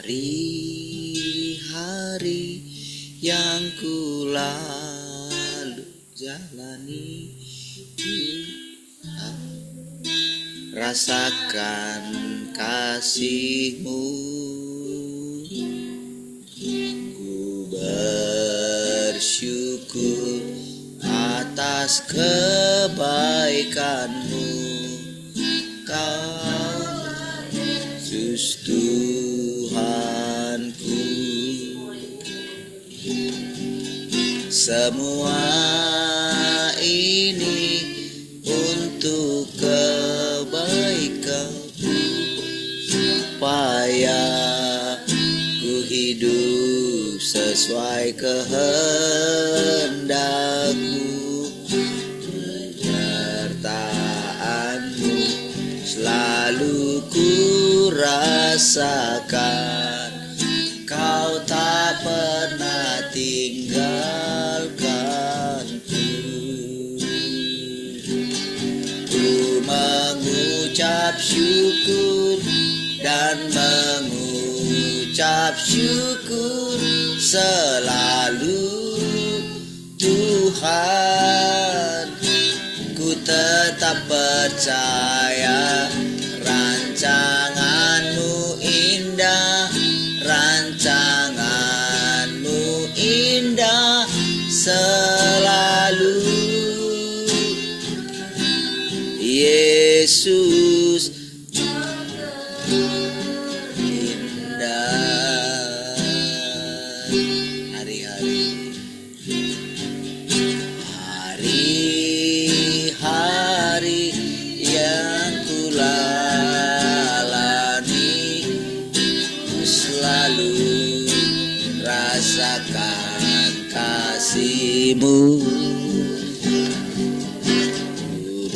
Hari-hari yang ku lalu jalani, rasakan kasih-Mu. Ku bersyukur atas kebaikan-Mu. Kau Yesus Tuhanku. Semua ini untuk kebaikan-Mu, supaya ku hidup sesuai kehendak-Mu. Penyertaan-Mu selalu ku rasakan, Kau tak pernah tinggalkanku. Ku mengucap syukur dan mengucap syukur selalu, Tuhan. Ku tetap percaya rancangan-Mu indah, rancangan-Mu indah selalu. Yesus indah. Hari-hari yang ku lalani, selalu rasakan kasih-Mu. Ku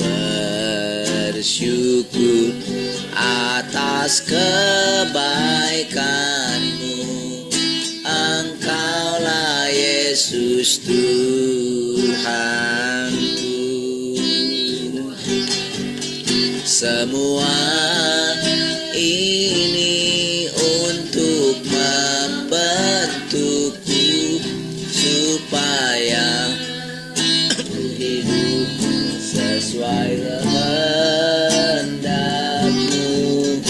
bersyukur atas kebaikan-Mu. Engkaulah Yesus Tuhanku. Semua ini untuk membentukku, supaya ku hidup sesuai kehendak-Mu.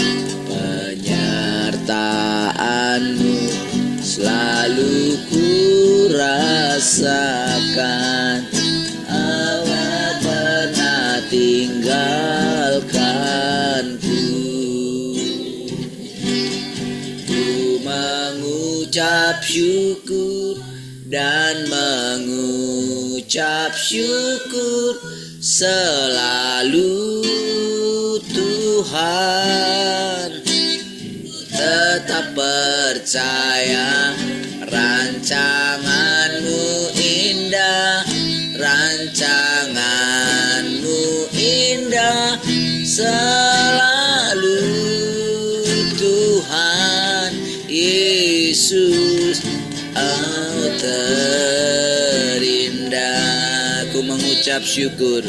Penyertaan-Mu selalu ku rasakan, Engkau pernah tinggalkanku. Ku mengucap syukur dan mengucap syukur selalu, Tuhan. Tetap percaya rancangan-Mu indah, rancangan-Mu indah selalu, Tuhan. Yesus, Engkau terindah. Ku mengucap syukur,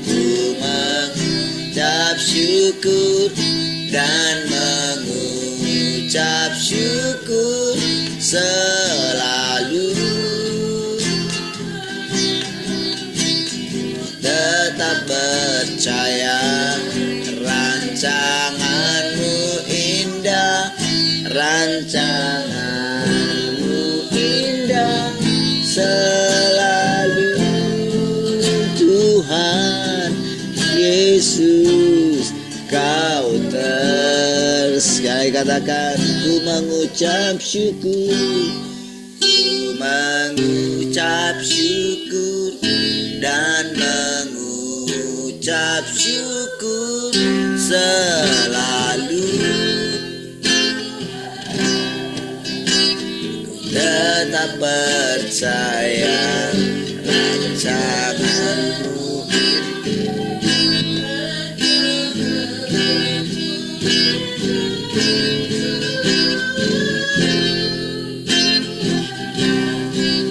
ku mengucap syukur dan mengucap syukur selalu. Tetap percaya rancangan-Mu indah, rancangan-Mu indah selalu, Tuhan. Yesus, Kau sekali katakan, ku mengucap syukur, ku mengucap syukur dan mengucap syukur selalu. Tetap percaya rancangan-Mu.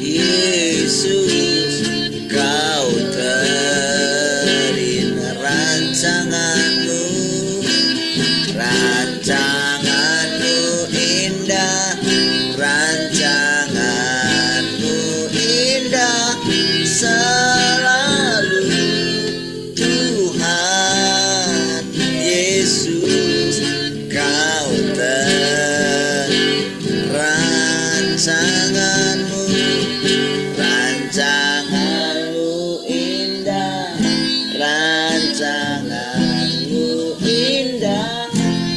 Yesus, Kau terindah rancangan-Mu, rancangan-Mu selalu Tuhan Yesus, kau rancanganmu, rancanganmu indah, rancanganmu indah,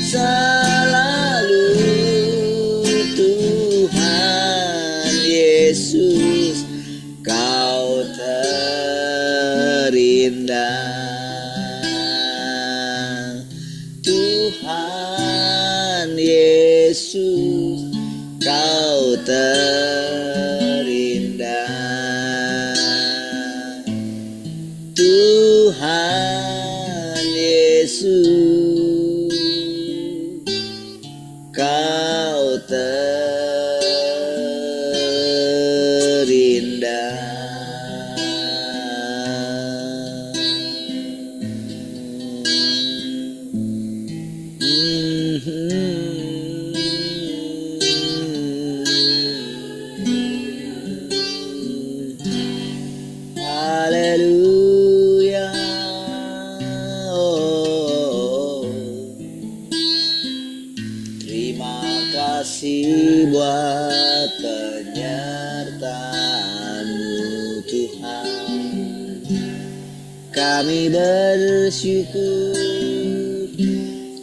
selalu Tuhan Yesus, kau terindah. Tuhan Yesus, kau terindah. Tuhan Yesus, kau terindah. Haleluya. Terima kasih buat penyertaan-Mu Tuhan. Kami bersyukur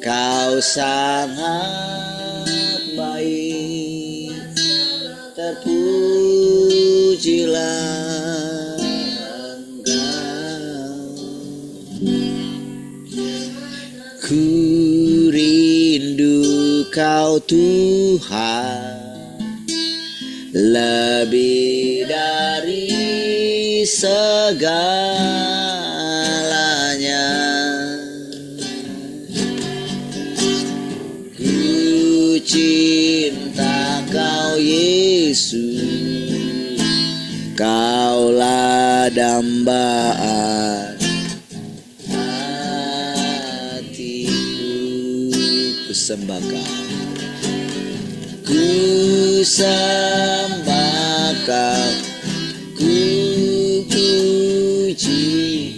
Kau sangat baik. Terpujilah Ku rindu Kau Tuhan, lebih dari segalanya. Ku cinta Kau Yesus, Kaulah dambaan sembah Kau, ku sembah Kau, ku puji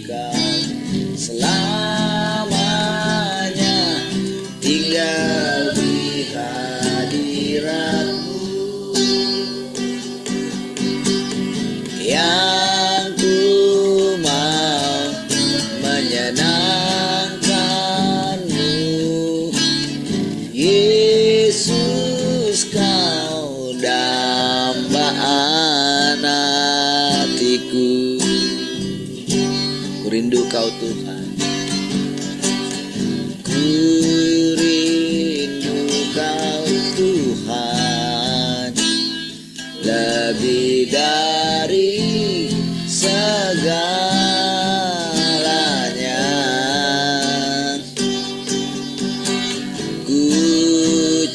Kau, selamanya tinggal di hadirat-Mu. Yang ku mau menyenangkan-Mu, Yesus, Kau dambaan hatiku. Ku rindu Kau Tuhan, ku rindu Kau Tuhan, lebih dari segalanya.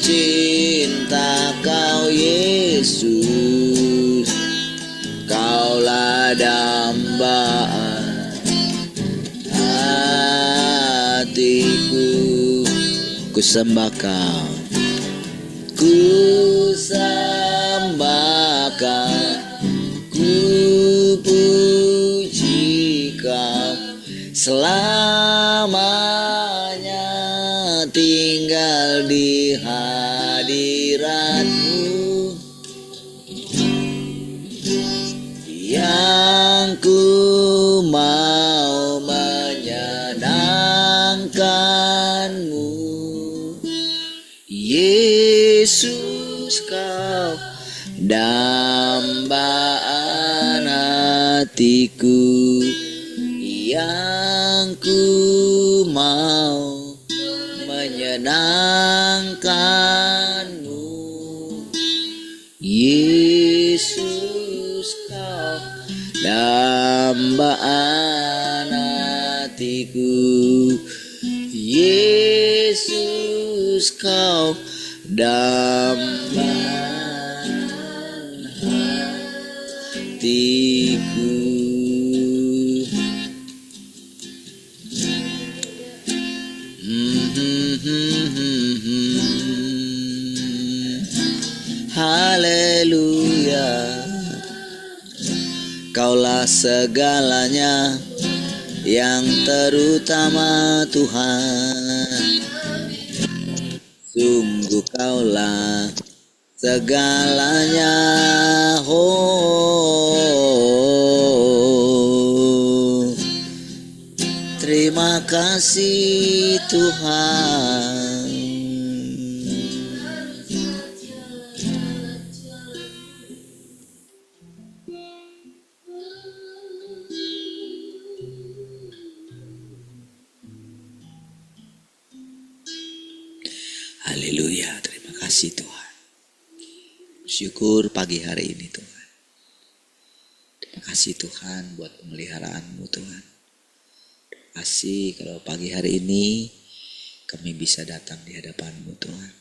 Cinta Kau Yesus, Kaulah dambaan hatiku. Ku sembah Kau, ku sembah Kau, ku puji Kau, selamanya tinggal di hadirat-Mu. Yang ku mau menyenangkan-Mu, Yesus, Kau dambaan hatiku. Yang ku mau menyenangkan-Mu, Yesus, Kau dambaan hatiku. Yesus, Kau dambaan hatiku. Haleluya. Kaulah segalanya, yang terutama Tuhan. Sungguh kaulah segalanya, oh. Terima kasih Tuhan. Haleluya, terima kasih Tuhan. Syukur pagi hari ini Tuhan. Terima kasih Tuhan buat pemeliharaanmu Tuhan. Terima kasih kalau pagi hari ini kami bisa datang di hadapan-Mu Tuhan.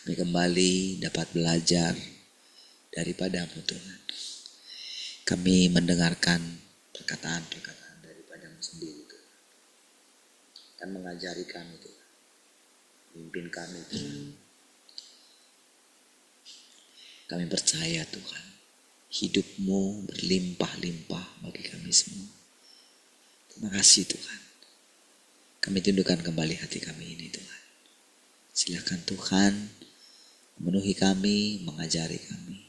Kami kembali dapat belajar daripada-Mu Tuhan. Kami mendengarkan perkataan-perkataan daripada-Mu sendiri Tuhan. Dan mengajari kami Tuhan. Mimpin kami Tuhan. Kami percaya Tuhan, hidup-Mu berlimpah-limpah bagi kami semua. Terima kasih Tuhan. Kami tundukkan kembali hati kami ini Tuhan. Silakan Tuhan memenuhi kami, mengajari kami,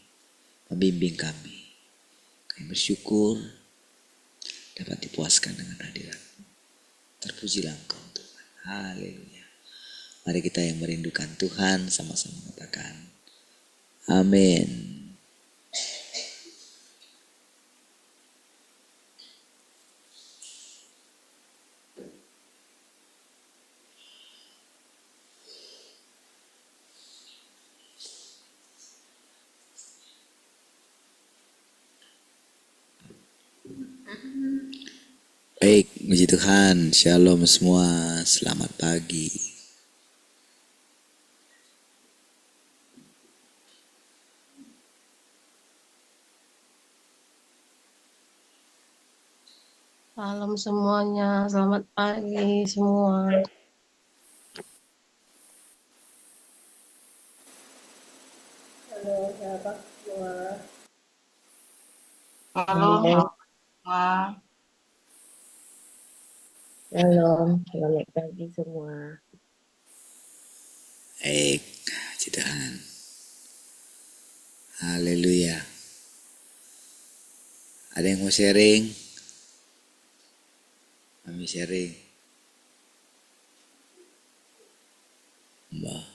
membimbing kami. Kami bersyukur dapat dipuaskan dengan hadirat-Mu. Terpujilah Engkau Tuhan. Haleluya. Mari kita yang merindukan Tuhan sama-sama mengatakan amin. Baik, puji Tuhan. Shalom semua. Selamat pagi. Salam semuanya, selamat pagi semua. Halo, sahabat semua. Halo, semua. Shalom, selamat pagi semua. Baik, puji Tuhan. Haleluya. Ada yang mau sharing? Kami sharing. Mbak.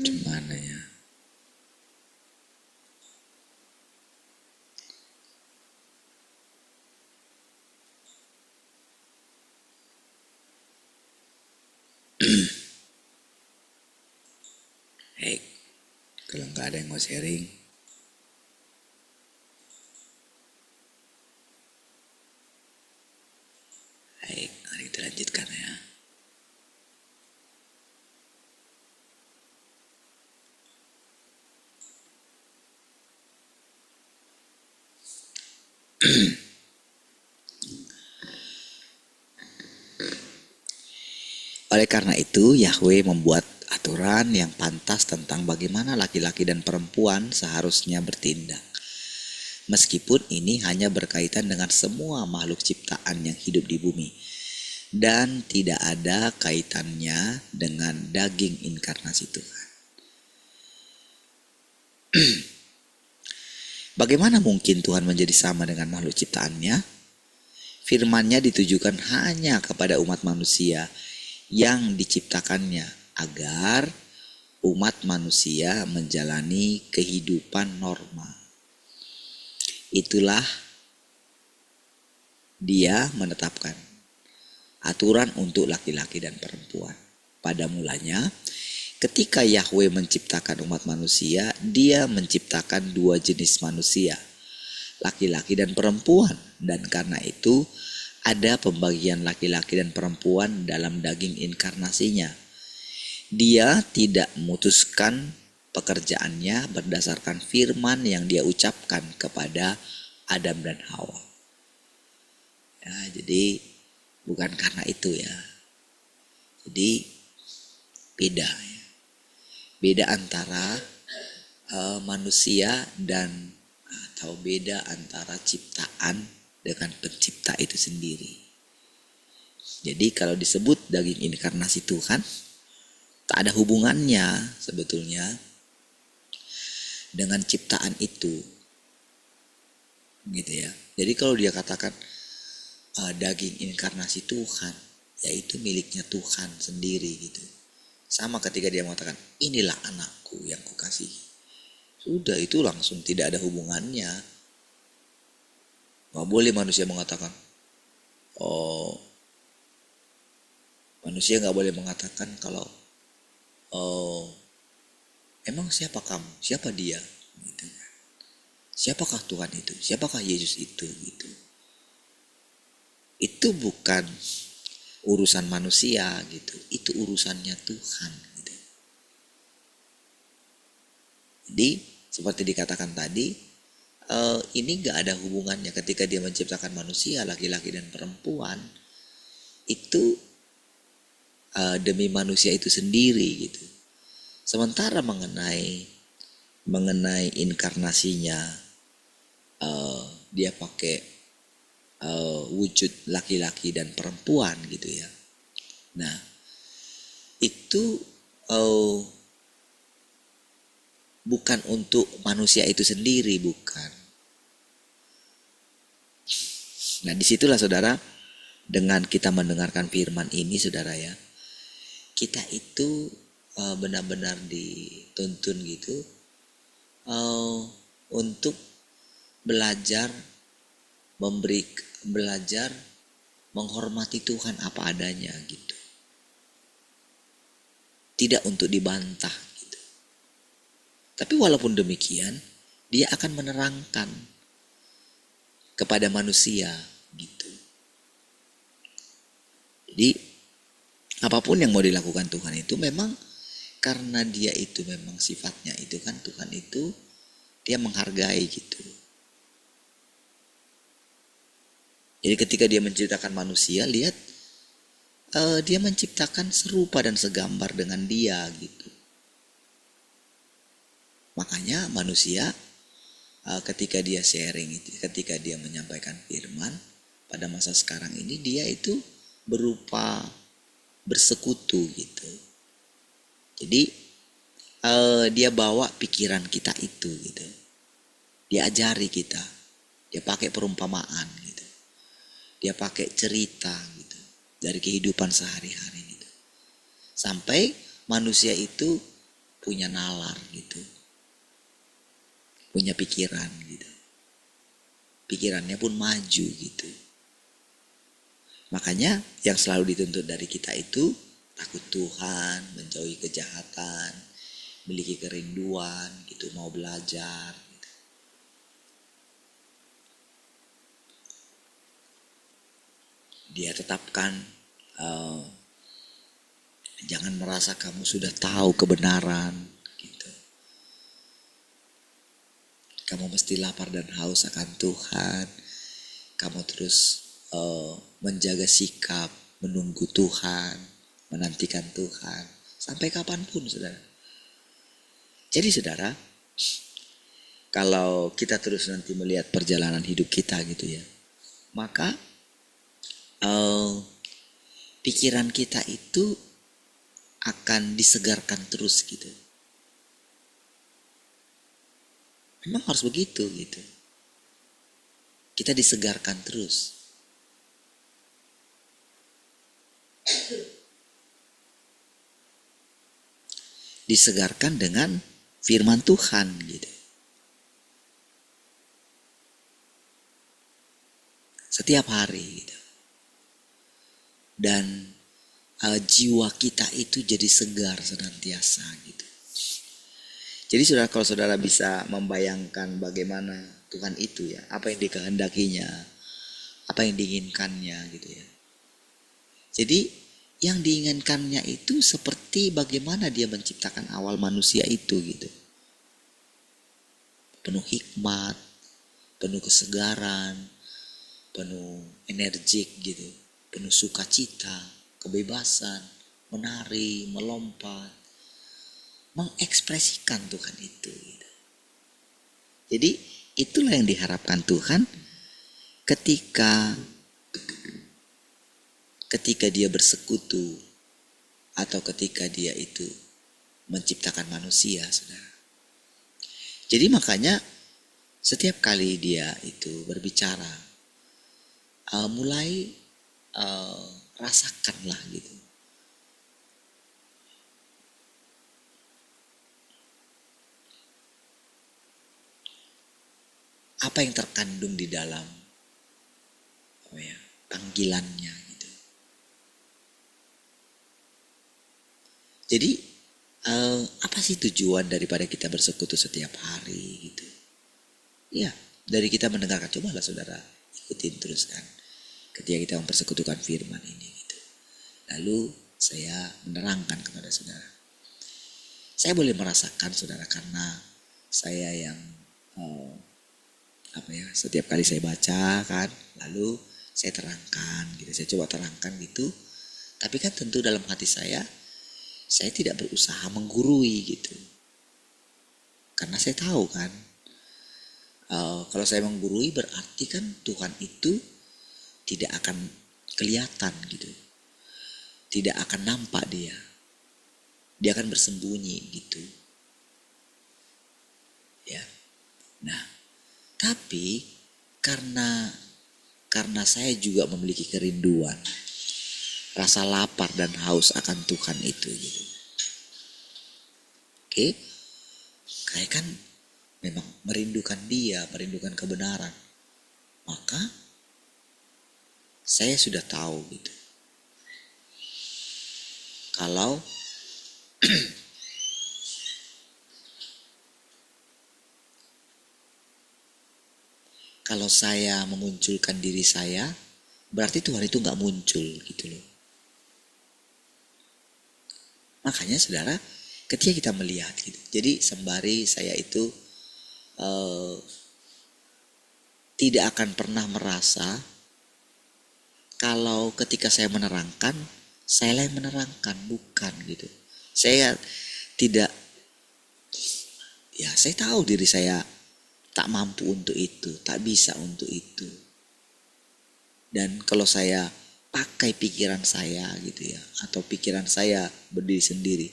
Gimana ya? Baik, kalau nggak ada yang mau sharing, baik, mari kita lanjutkan ya. Oleh karena itu, Yahweh membuat aturan yang pantas tentang bagaimana laki-laki dan perempuan seharusnya bertindak. Meskipun ini hanya berkaitan dengan semua makhluk ciptaan yang hidup di bumi. Dan tidak ada kaitannya dengan daging inkarnasi Tuhan. Bagaimana mungkin Tuhan menjadi sama dengan makhluk ciptaannya? Firman-Nya ditujukan hanya kepada umat manusia yang diciptakannya agar umat manusia menjalani kehidupan normal. Itulah Dia menetapkan aturan untuk laki-laki dan perempuan. Pada mulanya, ketika Yahweh menciptakan umat manusia, Dia menciptakan dua jenis manusia, laki-laki dan perempuan. Dan karena itu, ada pembagian laki-laki dan perempuan dalam daging inkarnasinya. Dia tidak memutuskan pekerjaannya berdasarkan firman yang Dia ucapkan kepada Adam dan Hawa. Ya, jadi bukan karena itu ya. Jadi beda ya. Beda antara manusia dan atau beda antara ciptaan dengan pencipta itu sendiri. Jadi kalau disebut daging inkarnasi Tuhan, tak ada hubungannya sebetulnya dengan ciptaan itu, gitu ya. Jadi kalau dia katakan daging inkarnasi Tuhan, yaitu miliknya Tuhan sendiri gitu. Sama ketika dia mengatakan inilah anakku yang kukasihi, sudah itu langsung tidak ada hubungannya. Gak boleh manusia mengatakan, oh manusia gak boleh mengatakan kalau emang siapa kamu, siapa dia, gitu. Siapakah Tuhan itu, siapakah Yesus itu, gitu. Itu bukan urusan manusia gitu, itu urusannya Tuhan gitu. Jadi seperti dikatakan tadi, ini gak ada hubungannya ketika dia menciptakan manusia, laki-laki dan perempuan, itu demi manusia itu sendiri gitu. Sementara mengenai inkarnasinya, dia pakai wujud laki-laki dan perempuan gitu ya. Nah itu bukan untuk manusia itu sendiri, bukan. Nah disitulah saudara, dengan kita mendengarkan firman ini saudara ya, kita itu benar-benar dituntun gitu untuk belajar menghormati Tuhan apa adanya gitu. Tidak untuk dibantah gitu. Tapi walaupun demikian, dia akan menerangkan kepada manusia gitu. Jadi apapun yang mau dilakukan Tuhan itu memang karena dia itu memang sifatnya itu kan, Tuhan itu dia menghargai gitu. Jadi ketika dia menciptakan manusia, lihat dia menciptakan serupa dan segambar dengan dia gitu. Makanya manusia ketika dia sharing itu, ketika dia menyampaikan firman pada masa sekarang ini, dia itu berupa bersekutu gitu. Jadi dia bawa pikiran kita itu gitu. Dia ajari kita. Dia pakai perumpamaan gitu. Dia pakai cerita gitu dari kehidupan sehari-hari gitu. Sampai manusia itu punya nalar gitu. Punya pikiran gitu. Pikirannya pun maju gitu. Makanya yang selalu dituntut dari kita itu takut Tuhan, menjauhi kejahatan, memiliki kerinduan gitu, mau belajar gitu. Dia tetapkan jangan merasa kamu sudah tahu kebenaran gitu. Kamu mesti lapar dan haus akan Tuhan. Kamu terus menjaga sikap, menunggu Tuhan, menantikan Tuhan sampai kapanpun saudara. Jadi saudara, kalau kita terus nanti melihat perjalanan hidup kita gitu ya, maka pikiran kita itu akan disegarkan terus gitu. Memang harus begitu gitu. Kita disegarkan terus. Disegarkan dengan firman Tuhan gitu. Setiap hari gitu. Dan jiwa kita itu jadi segar senantiasa gitu. Jadi saudara, kalau saudara bisa membayangkan bagaimana Tuhan itu ya, apa yang dikehendakinya, apa yang diinginkannya gitu ya. Jadi yang diinginkannya itu seperti bagaimana dia menciptakan awal manusia itu gitu. Penuh hikmat, penuh kesegaran, penuh energik gitu, penuh sukacita, kebebasan, menari, melompat, mengekspresikan Tuhan itu gitu. Jadi itulah yang diharapkan Tuhan ketika dia bersekutu atau ketika dia itu menciptakan manusia, saudara. Jadi makanya setiap kali dia itu berbicara, mulai rasakanlah gitu. Apa yang terkandung di dalam panggilannya gitu. Jadi apa sih tujuan daripada kita bersekutu setiap hari gitu? Ya, dari kita mendengarkan, cobalah saudara ikutin terus kan. Ketika kita mempersekutukan firman ini gitu. Lalu saya menerangkan kepada saudara. Saya boleh merasakan saudara karena saya yang setiap kali saya baca kan, lalu saya terangkan gitu, saya coba terangkan gitu. Tapi kan tentu dalam hati saya tidak berusaha menggurui gitu. Karena saya tahu kan, kalau saya menggurui berarti kan Tuhan itu tidak akan kelihatan gitu. Tidak akan nampak dia. Dia akan bersembunyi gitu. Ya. Nah, tapi karena saya juga memiliki kerinduan, rasa lapar dan haus akan Tuhan itu gitu. Oke? Saya kan memang merindukan dia, merindukan kebenaran. Maka saya sudah tahu gitu. Kalau saya memunculkan diri saya, berarti Tuhan itu gak muncul gitu loh. Makanya saudara, ketika kita melihat gitu, jadi sembari saya itu tidak akan pernah merasa kalau ketika saya menerangkan, saya yang menerangkan, bukan gitu. Saya tidak, saya tahu diri saya tak mampu untuk itu, tak bisa untuk itu. Dan kalau saya pakai pikiran saya gitu ya, atau pikiran saya berdiri sendiri,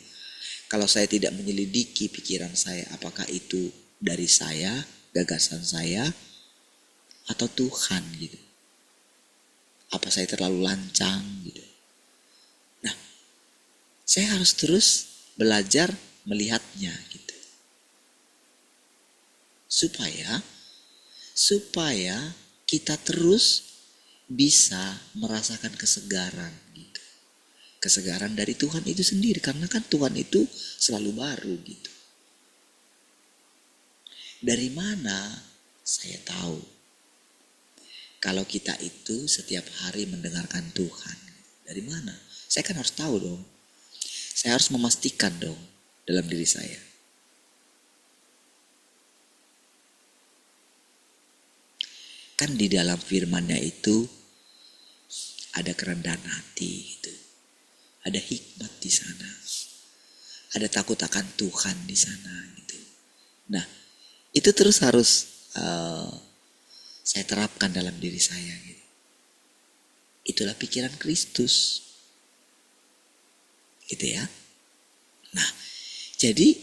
kalau saya tidak menyelidiki pikiran saya, apakah itu dari saya, gagasan saya, atau Tuhan gitu. Apa saya terlalu lancang gitu. Nah, saya harus terus belajar melihatnya gitu. Supaya kita terus bisa merasakan kesegaran gitu. Kesegaran dari Tuhan itu sendiri, karena kan Tuhan itu selalu baru gitu. Dari mana saya tahu kalau kita itu setiap hari mendengarkan Tuhan? Dari mana? Saya kan harus tahu dong. Saya harus memastikan dong dalam diri saya. Kan di dalam firman-Nya itu ada kerendahan hati gitu. Ada hikmat di sana. Ada takut akan Tuhan di sana gitu. Nah, itu terus harus saya terapkan dalam diri saya gitu. Itulah pikiran Kristus. Gitu ya. Nah, jadi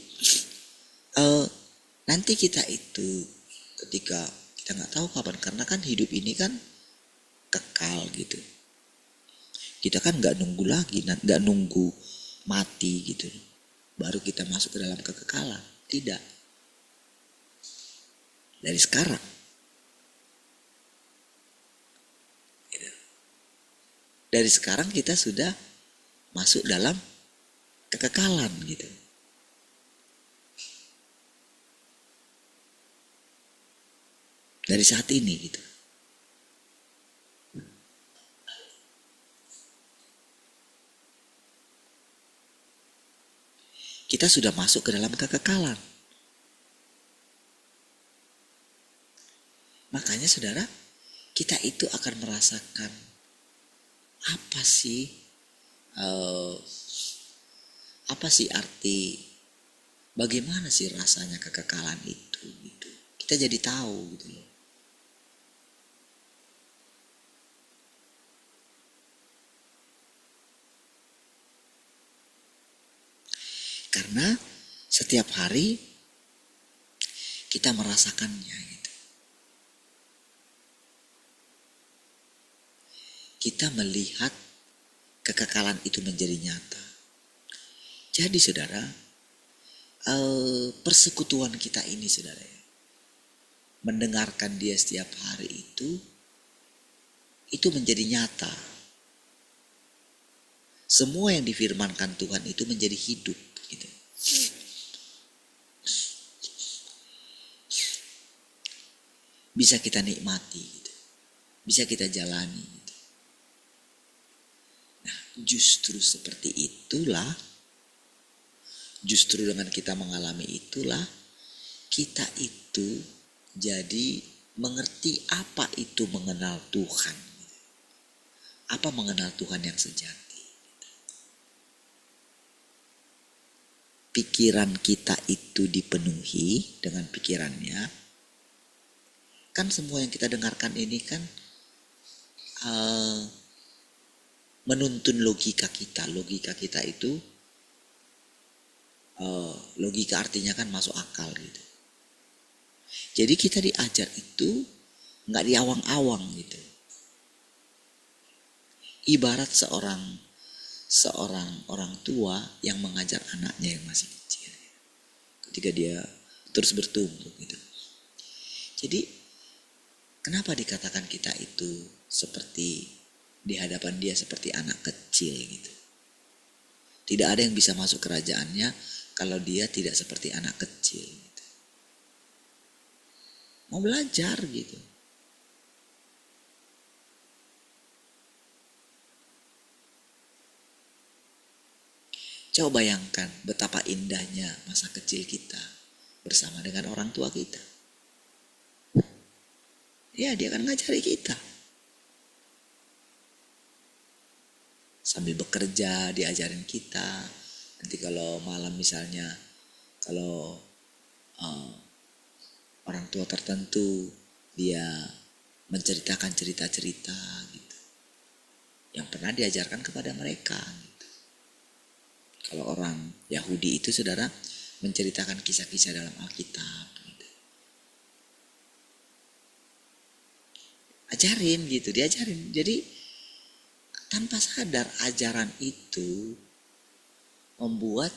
nanti kita itu ketika kita nggak tahu kapan, karena kan hidup ini kan kekal gitu. Kita kan nggak nunggu lagi, nggak nunggu mati gitu, baru kita masuk ke dalam kekekalan. Tidak. Dari sekarang. Gitu. Dari sekarang kita sudah masuk dalam kekekalan gitu. Dari saat ini gitu. Kita sudah masuk ke dalam kekekalan. Makanya saudara, kita itu akan merasakan apa sih arti, bagaimana sih rasanya kekekalan itu gitu. kita jadi tahu gitu loh. Karena setiap hari kita merasakannya gitu. Kita melihat kekekalan itu menjadi nyata. Jadi saudara, persekutuan kita ini saudara, mendengarkan dia setiap hari itu menjadi nyata. Semua yang difirmankan Tuhan itu menjadi hidup gitu. Bisa kita nikmati gitu. Bisa kita jalani gitu. Nah, justru seperti itulah, justru dengan kita mengalami itulah, kita itu jadi mengerti apa itu mengenal Tuhan. Apa mengenal Tuhan yang sejati. Pikiran kita itu dipenuhi dengan pikirannya. Kan semua yang kita dengarkan ini kan menuntun logika kita. Logika kita itu, logika artinya kan masuk akal gitu. Jadi kita diajar itu nggak diawang-awang gitu. Ibarat seorang orang tua yang mengajar anaknya yang masih kecil ketika dia terus bertumbuh gitu. Jadi kenapa dikatakan kita itu seperti di hadapan dia seperti anak kecil gitu. Tidak ada yang bisa masuk kerajaannya kalau dia tidak seperti anak kecil gitu. Mau belajar gitu. Coba bayangkan betapa indahnya masa kecil kita bersama dengan orang tua kita. Ya, dia akan ngajari kita. Sambil bekerja diajarin kita. Nanti kalau malam misalnya, kalau orang tua tertentu dia menceritakan cerita-cerita gitu yang pernah diajarkan kepada mereka. Kalau orang Yahudi itu saudara menceritakan kisah-kisah dalam Alkitab gitu. Ajarin gitu, diajarin. Jadi tanpa sadar ajaran itu membuat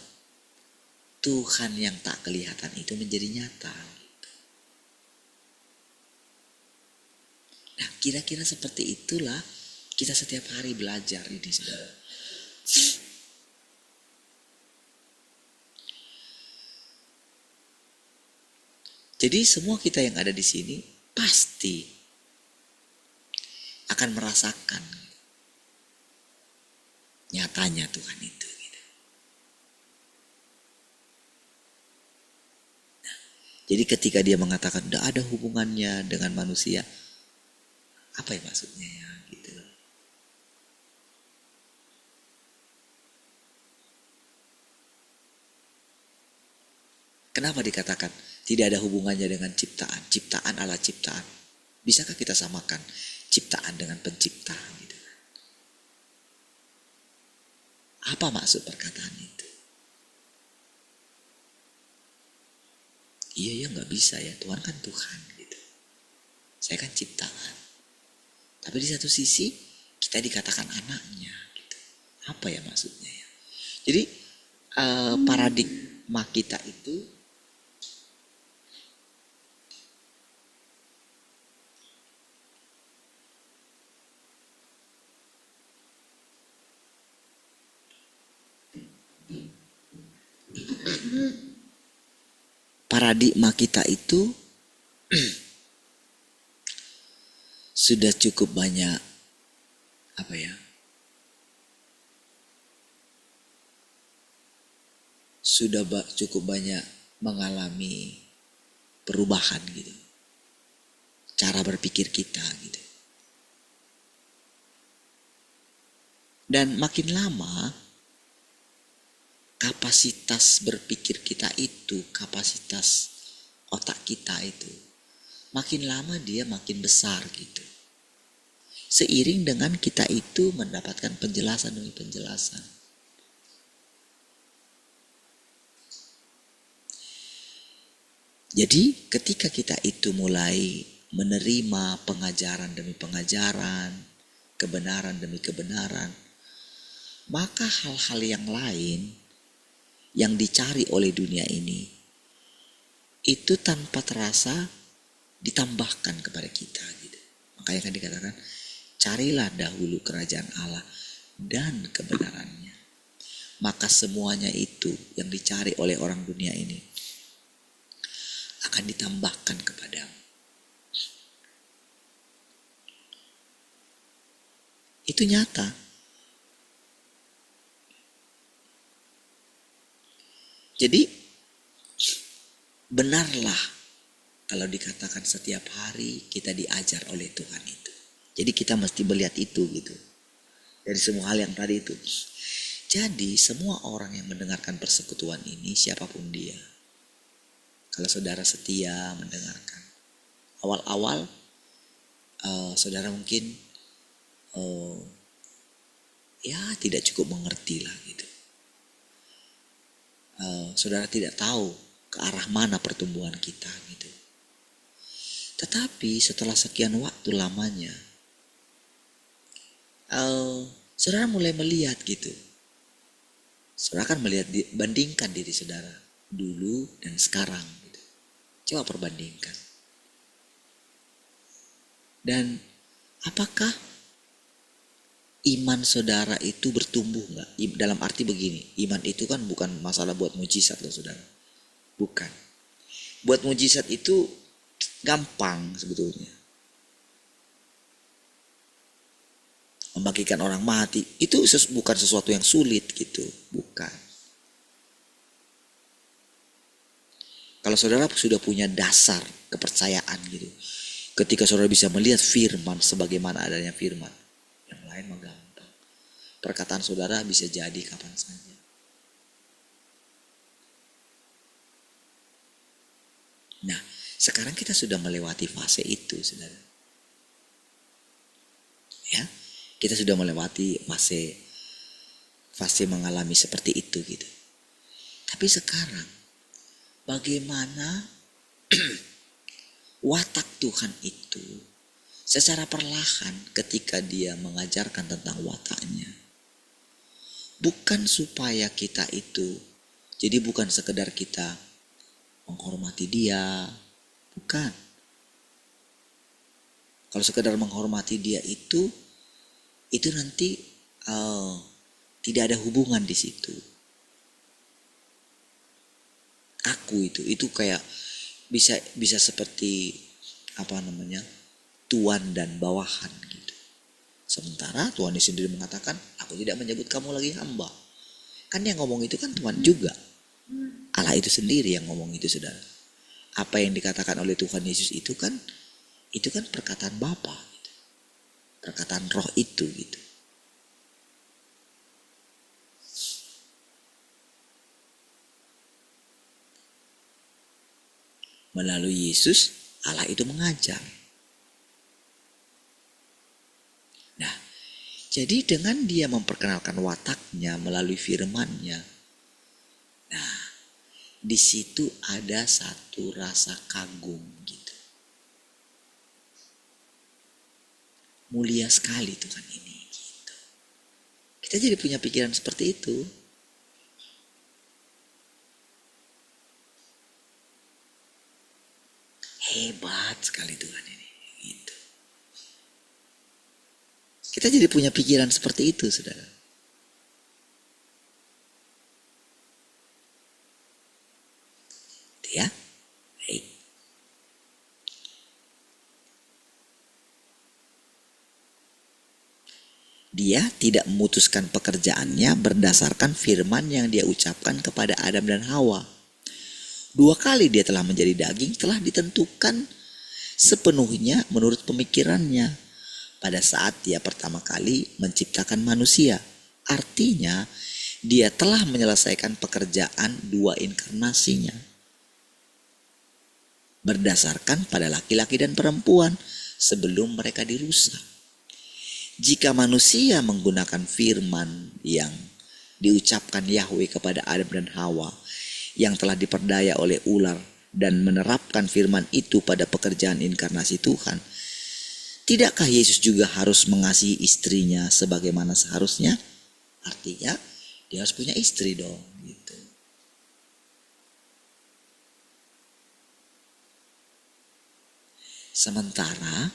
Tuhan yang tak kelihatan itu menjadi nyata. Nah, kira-kira seperti itulah kita setiap hari belajar ini saudara. Jadi semua kita yang ada di sini pasti akan merasakan nyatanya Tuhan itu. Nah, jadi ketika dia mengatakan tidak ada hubungannya dengan manusia, apa yang maksudnya ya gitu. Kenapa dikatakan tidak ada hubungannya dengan ciptaan? Ciptaan adalah ciptaan. Bisakah kita samakan ciptaan dengan pencipta? Gitu. Apa maksud perkataan itu? Iya ya nggak bisa ya, Tuhan kan Tuhan gitu. Saya kan ciptaan. Tapi di satu sisi kita dikatakan anaknya. Gitu. Apa ya maksudnya ya? Jadi paradigma kita itu sudah cukup banyak cukup banyak mengalami perubahan gitu. Cara berpikir kita gitu. Dan makin lama kapasitas berpikir kita itu, kapasitas otak kita itu makin lama dia makin besar gitu. Seiring dengan kita itu mendapatkan penjelasan demi penjelasan. Jadi ketika kita itu mulai menerima pengajaran demi pengajaran, kebenaran demi kebenaran, maka hal-hal yang lain yang dicari oleh dunia ini itu tanpa terasa ditambahkan kepada kita gitu. Makanya kan dikatakan, carilah dahulu kerajaan Allah dan kebenarannya, maka semuanya itu yang dicari oleh orang dunia ini akan ditambahkan kepadamu. Itu nyata. Jadi benarlah kalau dikatakan setiap hari kita diajar oleh Tuhan itu. Jadi kita mesti melihat itu gitu. Dari semua hal yang tadi itu. Jadi semua orang yang mendengarkan persekutuan ini, siapapun dia, kalau saudara setia mendengarkan, awal-awal saudara mungkin ya tidak cukup mengerti lah gitu. Saudara tidak tahu ke arah mana pertumbuhan kita gitu. Tetapi setelah sekian waktu lamanya, saudara mulai melihat gitu. Saudara kan melihat, bandingkan diri saudara dulu dan sekarang gitu. Coba perbandingkan. Dan apakah iman saudara itu bertumbuh nggak? Dalam arti begini, iman itu kan bukan masalah buat mujizat loh saudara. Bukan. Buat mujizat itu gampang sebetulnya. Membagikan orang mati itu bukan sesuatu yang sulit gitu, bukan. Kalau saudara sudah punya dasar kepercayaan gitu, ketika saudara bisa melihat firman sebagaimana adanya firman, yang lain mah gampang. Perkataan saudara bisa jadi kapan saja. Nah, sekarang kita sudah melewati fase itu, saudara. Ya, kita sudah melewati fase mengalami seperti itu gitu. Tapi sekarang, bagaimana watak Tuhan itu secara perlahan ketika dia mengajarkan tentang wataknya. Bukan supaya kita itu, jadi bukan sekedar kita menghormati dia, bukan. Kalau sekedar menghormati dia itu nanti tidak ada hubungan di situ. Aku itu kayak bisa seperti tuan dan bawahan gitu. Sementara Tuhan sendiri mengatakan, aku tidak menyebut kamu lagi hamba. Kan yang ngomong itu kan Tuhan juga. Allah itu sendiri yang ngomong itu, saudara. Apa yang dikatakan oleh Tuhan Yesus itu kan perkataan Bapa gitu. Perkataan Roh itu gitu. Melalui Yesus, Allah itu mengajar. Nah, jadi dengan dia memperkenalkan wataknya melalui firman-Nya, nah, di situ ada satu rasa kagum gitu. Mulia sekali Tuhan ini gitu. Kita jadi punya pikiran seperti itu. Hebat sekali Tuhan ini gitu. Kita jadi punya pikiran seperti itu, saudara. Ya, baik. Dia tidak memutuskan pekerjaannya berdasarkan firman yang dia ucapkan kepada Adam dan Hawa. 2 kali dia telah menjadi daging, telah ditentukan sepenuhnya menurut pemikirannya pada saat dia pertama kali menciptakan manusia. Artinya dia telah menyelesaikan pekerjaan 2 inkarnasinya. berdasarkan pada laki-laki dan perempuan sebelum mereka dirusak. Jika manusia menggunakan firman yang diucapkan Yahweh kepada Adam dan Hawa yang telah diperdaya oleh ular dan menerapkan firman itu pada pekerjaan inkarnasi Tuhan, tidakkah Yesus juga harus mengasihi istrinya sebagaimana seharusnya? Artinya dia harus punya istri dong gitu. Sementara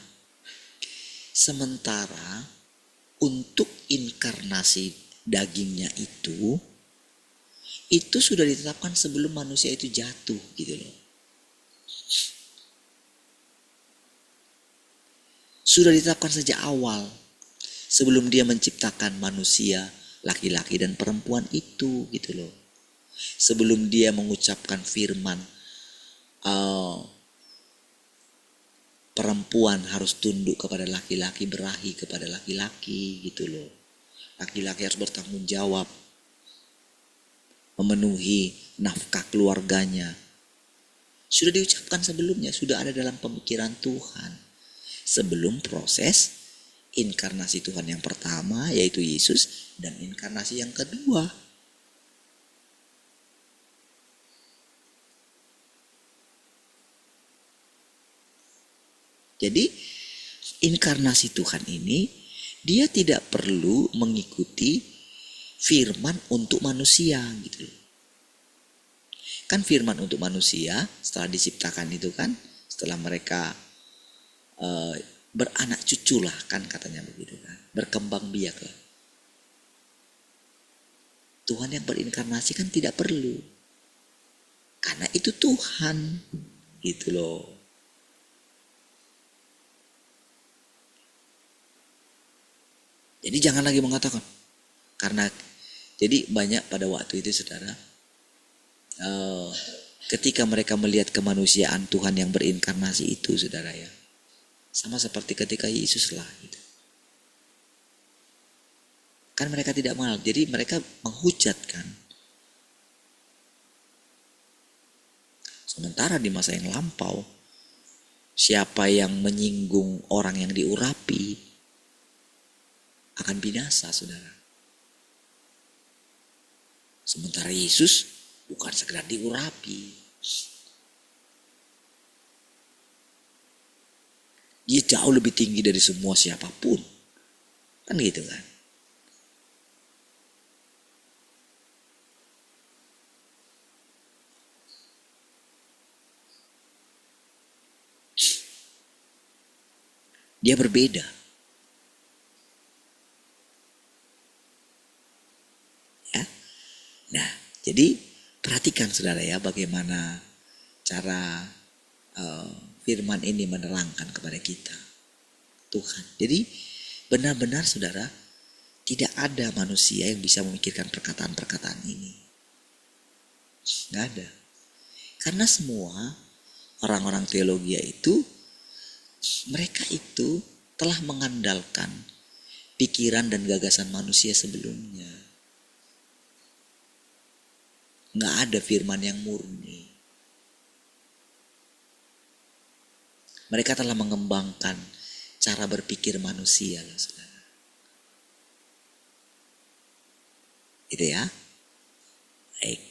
untuk inkarnasi dagingnya itu sudah ditetapkan sebelum manusia itu jatuh gitu loh. Sudah ditetapkan sejak awal sebelum dia menciptakan manusia laki-laki dan perempuan itu gitu loh. Sebelum dia mengucapkan firman perempuan harus tunduk kepada laki-laki, berahi kepada laki-laki gitu loh. Laki-laki harus bertanggung jawab memenuhi nafkah keluarganya. Sudah diucapkan sebelumnya, sudah ada dalam pemikiran Tuhan. Sebelum proses inkarnasi Tuhan yang pertama yaitu Yesus dan inkarnasi yang kedua. Jadi inkarnasi Tuhan ini dia tidak perlu mengikuti firman untuk manusia gitu loh. Kan firman untuk manusia setelah diciptakan itu kan, setelah mereka beranak cucu lah kan katanya begitu kan, berkembang biak lah. Tuhan yang berinkarnasi kan tidak perlu, karena itu Tuhan gitu loh. Jadi jangan lagi mengatakan karena jadi banyak pada waktu itu saudara, ketika mereka melihat kemanusiaan Tuhan yang berinkarnasi itu saudara ya, sama seperti ketika Yesus lah gitu. Kan mereka tidak mengenal, jadi mereka menghujat kan. Sementara di masa yang lampau, siapa yang menyinggung orang yang diurapi akan binasa saudara. Sementara Yesus bukan sekedar diurapi, dia jauh lebih tinggi dari semua siapapun. Kan gitu kan. Dia berbeda. Ya. Nah, jadi perhatikan saudara ya bagaimana cara firman ini menerangkan kepada kita Tuhan. Jadi benar-benar saudara tidak ada manusia yang bisa memikirkan perkataan-perkataan ini. Nggak ada. Karena semua orang-orang teologi itu mereka itu telah mengandalkan pikiran dan gagasan manusia sebelumnya. Nggak ada firman yang murni. Mereka telah mengembangkan cara berpikir manusia lah saudara. Itu ya. Baik.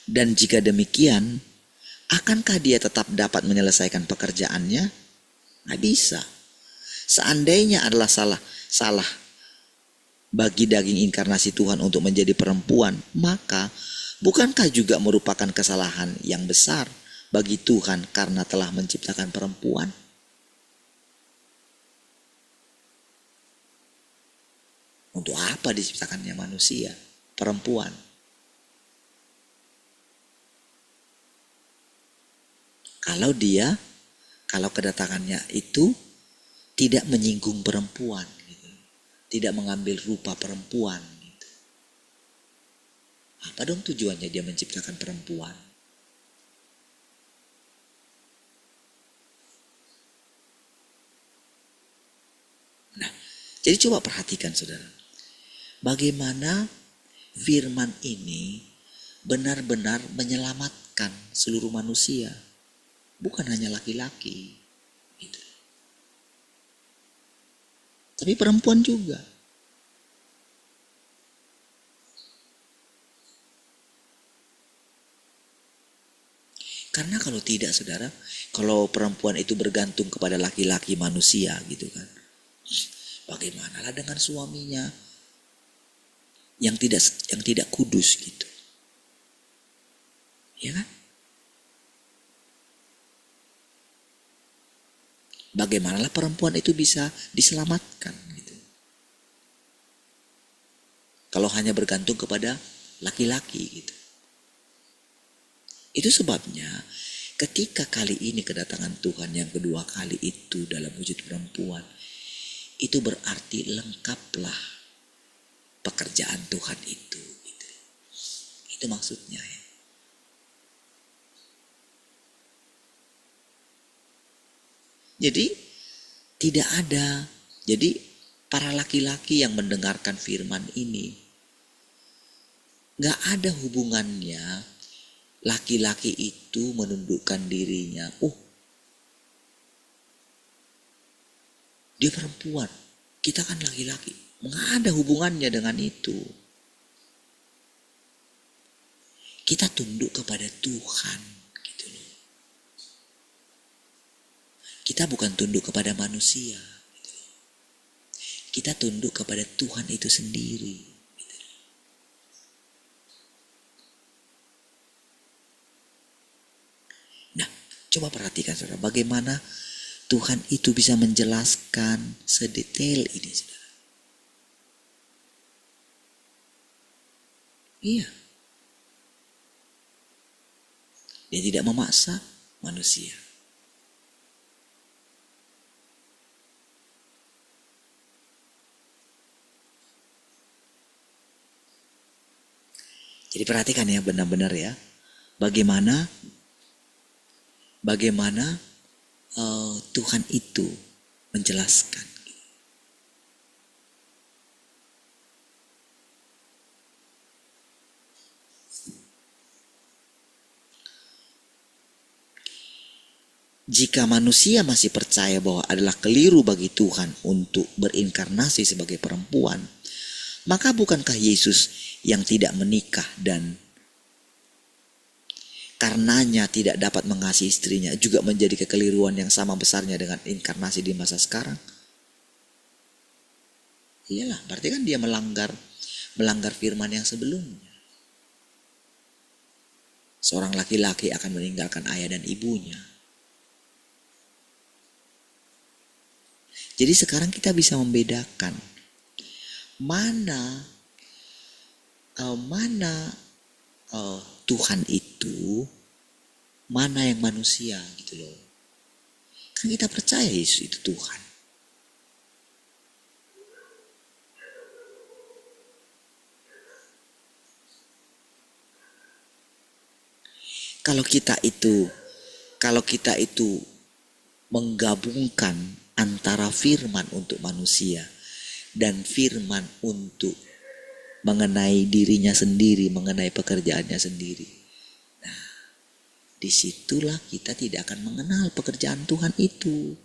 Dan jika demikian, akankah dia tetap dapat menyelesaikan pekerjaannya? Nggak bisa. Seandainya adalah salah bagi daging inkarnasi Tuhan untuk menjadi perempuan, maka bukankah juga merupakan kesalahan yang besar bagi Tuhan karena telah menciptakan perempuan? Untuk apa diciptakannya manusia, perempuan? Kalau kedatangannya itu tidak menyinggung perempuan, gitu. Tidak mengambil rupa perempuan. Gitu. Apa dong tujuannya dia menciptakan perempuan? Nah, Jadi coba perhatikan saudara, bagaimana firman ini benar-benar menyelamatkan seluruh manusia, bukan hanya laki-laki, gitu. Tapi perempuan juga. Karena kalau tidak saudara, kalau perempuan itu bergantung kepada laki-laki manusia gitu kan, bagaimanalah dengan suaminya yang tidak kudus gitu, ya kan? Bagaimanalah perempuan itu bisa diselamatkan gitu, kalau hanya bergantung kepada laki-laki gitu. Itu sebabnya ketika kali ini kedatangan Tuhan yang kedua kali itu dalam wujud perempuan, itu berarti lengkaplah pekerjaan Tuhan itu. Gitu. Itu maksudnya ya. Jadi tidak ada. Jadi para laki-laki yang mendengarkan firman ini, gak ada hubungannya laki-laki itu menundukkan dirinya. Dia perempuan, kita kan laki-laki. Nggak ada hubungannya dengan itu. Kita tunduk kepada Tuhan, gitu loh. Kita bukan tunduk kepada manusia, gitu loh. Kita tunduk kepada Tuhan itu sendiri. Coba perhatikan saudara, bagaimana Tuhan itu bisa menjelaskan sedetail ini saudara. Iya. Dia tidak memaksa manusia. Jadi perhatikan ya benar-benar ya. Bagaimana Tuhan itu menjelaskan. Jika manusia masih percaya bahwa adalah keliru bagi Tuhan untuk berinkarnasi sebagai perempuan, maka bukankah Yesus yang tidak menikah dan karenanya tidak dapat mengasihi istrinya juga menjadi kekeliruan yang sama besarnya dengan inkarnasi di masa sekarang? Iyalah, berarti kan dia melanggar firman yang sebelumnya. Seorang laki-laki akan meninggalkan ayah dan ibunya. Jadi sekarang kita bisa membedakan mana Tuhan itu, mana yang manusia gitu loh. Kan kita percaya Yesus itu Tuhan. Kalau kita itu menggabungkan antara firman untuk manusia dan firman untuk mengenai dirinya sendiri, mengenai pekerjaannya sendiri. Nah, disitulah kita tidak akan mengenal pekerjaan Tuhan itu.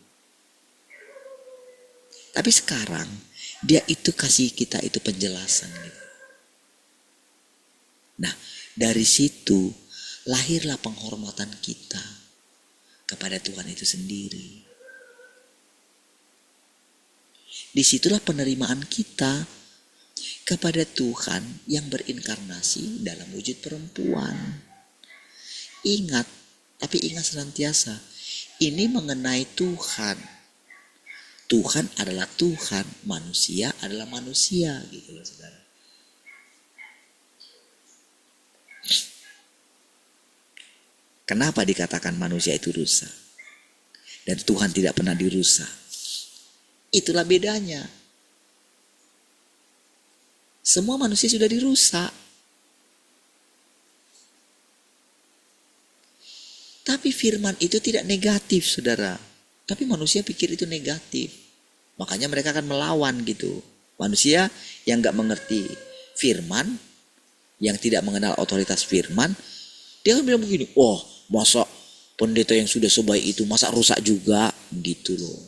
Tapi sekarang dia itu kasih kita itu penjelasan gitu. Nah, dari situ lahirlah penghormatan kita kepada Tuhan itu sendiri. Disitulah penerimaan kita kepada Tuhan yang berinkarnasi dalam wujud perempuan. Ingat, tapi ingat senantiasa, ini mengenai Tuhan. Tuhan adalah Tuhan, manusia adalah manusia, gitu loh saudara. Kenapa dikatakan manusia itu rusak? Dan Tuhan tidak pernah dirusak. Itulah bedanya. Semua manusia sudah dirusak. Tapi firman itu tidak negatif, saudara. Tapi manusia pikir itu negatif. Makanya mereka akan melawan gitu. Manusia yang gak mengerti firman, yang tidak mengenal otoritas firman, dia akan bilang begini, oh masa pendeta yang sudah sebaik itu masa rusak juga gitu loh.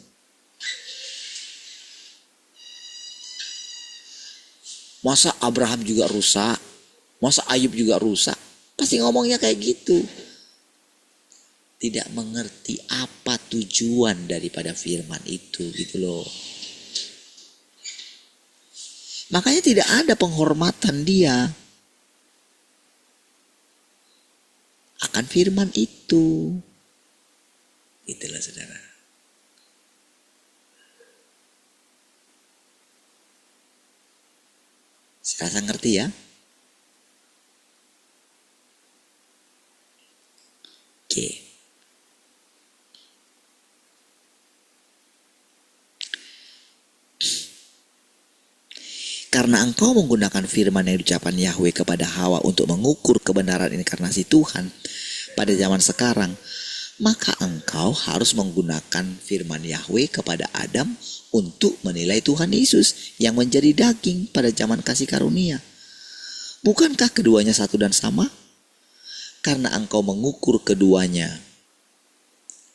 Masa Abraham juga rusak, masa Ayub juga rusak, pasti ngomongnya kayak gitu. Tidak mengerti apa tujuan daripada firman itu gitu loh. Makanya tidak ada penghormatan dia akan firman itu. Itulah saudara. Saya rasa ngerti ya. Oke. Karena engkau menggunakan firman yang diucapkan Yahweh kepada Hawa untuk mengukur kebenaran inkarnasi Tuhan pada zaman sekarang, maka engkau harus menggunakan firman Yahweh kepada Adam untuk menilai Tuhan Yesus yang menjadi daging pada zaman kasih karunia. Bukankah keduanya satu dan sama? Karena engkau mengukur keduanya.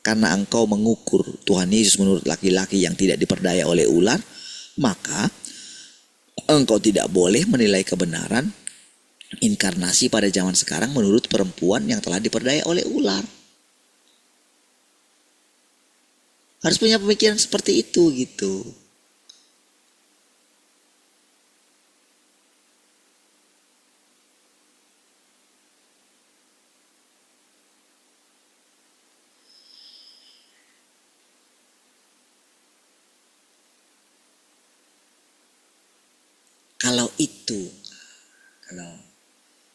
Karena engkau mengukur Tuhan Yesus menurut laki-laki yang tidak diperdaya oleh ular, maka engkau tidak boleh menilai kebenaran inkarnasi pada zaman sekarang menurut perempuan yang telah diperdaya oleh ular. Harus punya pemikiran seperti itu gitu.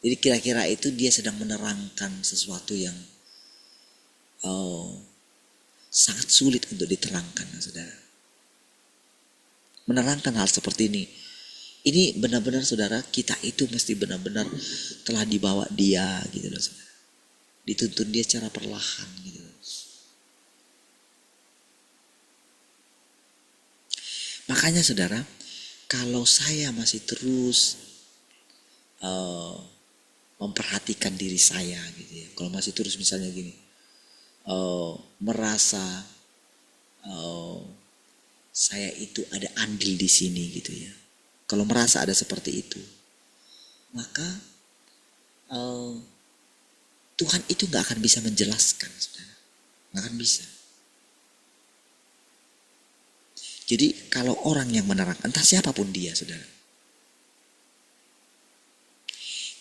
Jadi kira-kira itu dia sedang menerangkan sesuatu yang sangat sulit untuk diterangkan, saudara. Menerangkan hal seperti ini benar-benar saudara, kita itu mesti benar-benar telah dibawa dia gitu loh, saudara. Dituntun dia secara perlahan gitu loh. Makanya saudara, kalau saya masih terus memperhatikan diri saya gitu ya, kalau masih terus misalnya gini, merasa saya itu ada andil di sini gitu ya, kalau merasa ada seperti itu, maka Tuhan itu gak akan bisa menjelaskan, saudara. Gak akan bisa. Jadi kalau orang yang menerangkan, entah siapapun dia, saudara,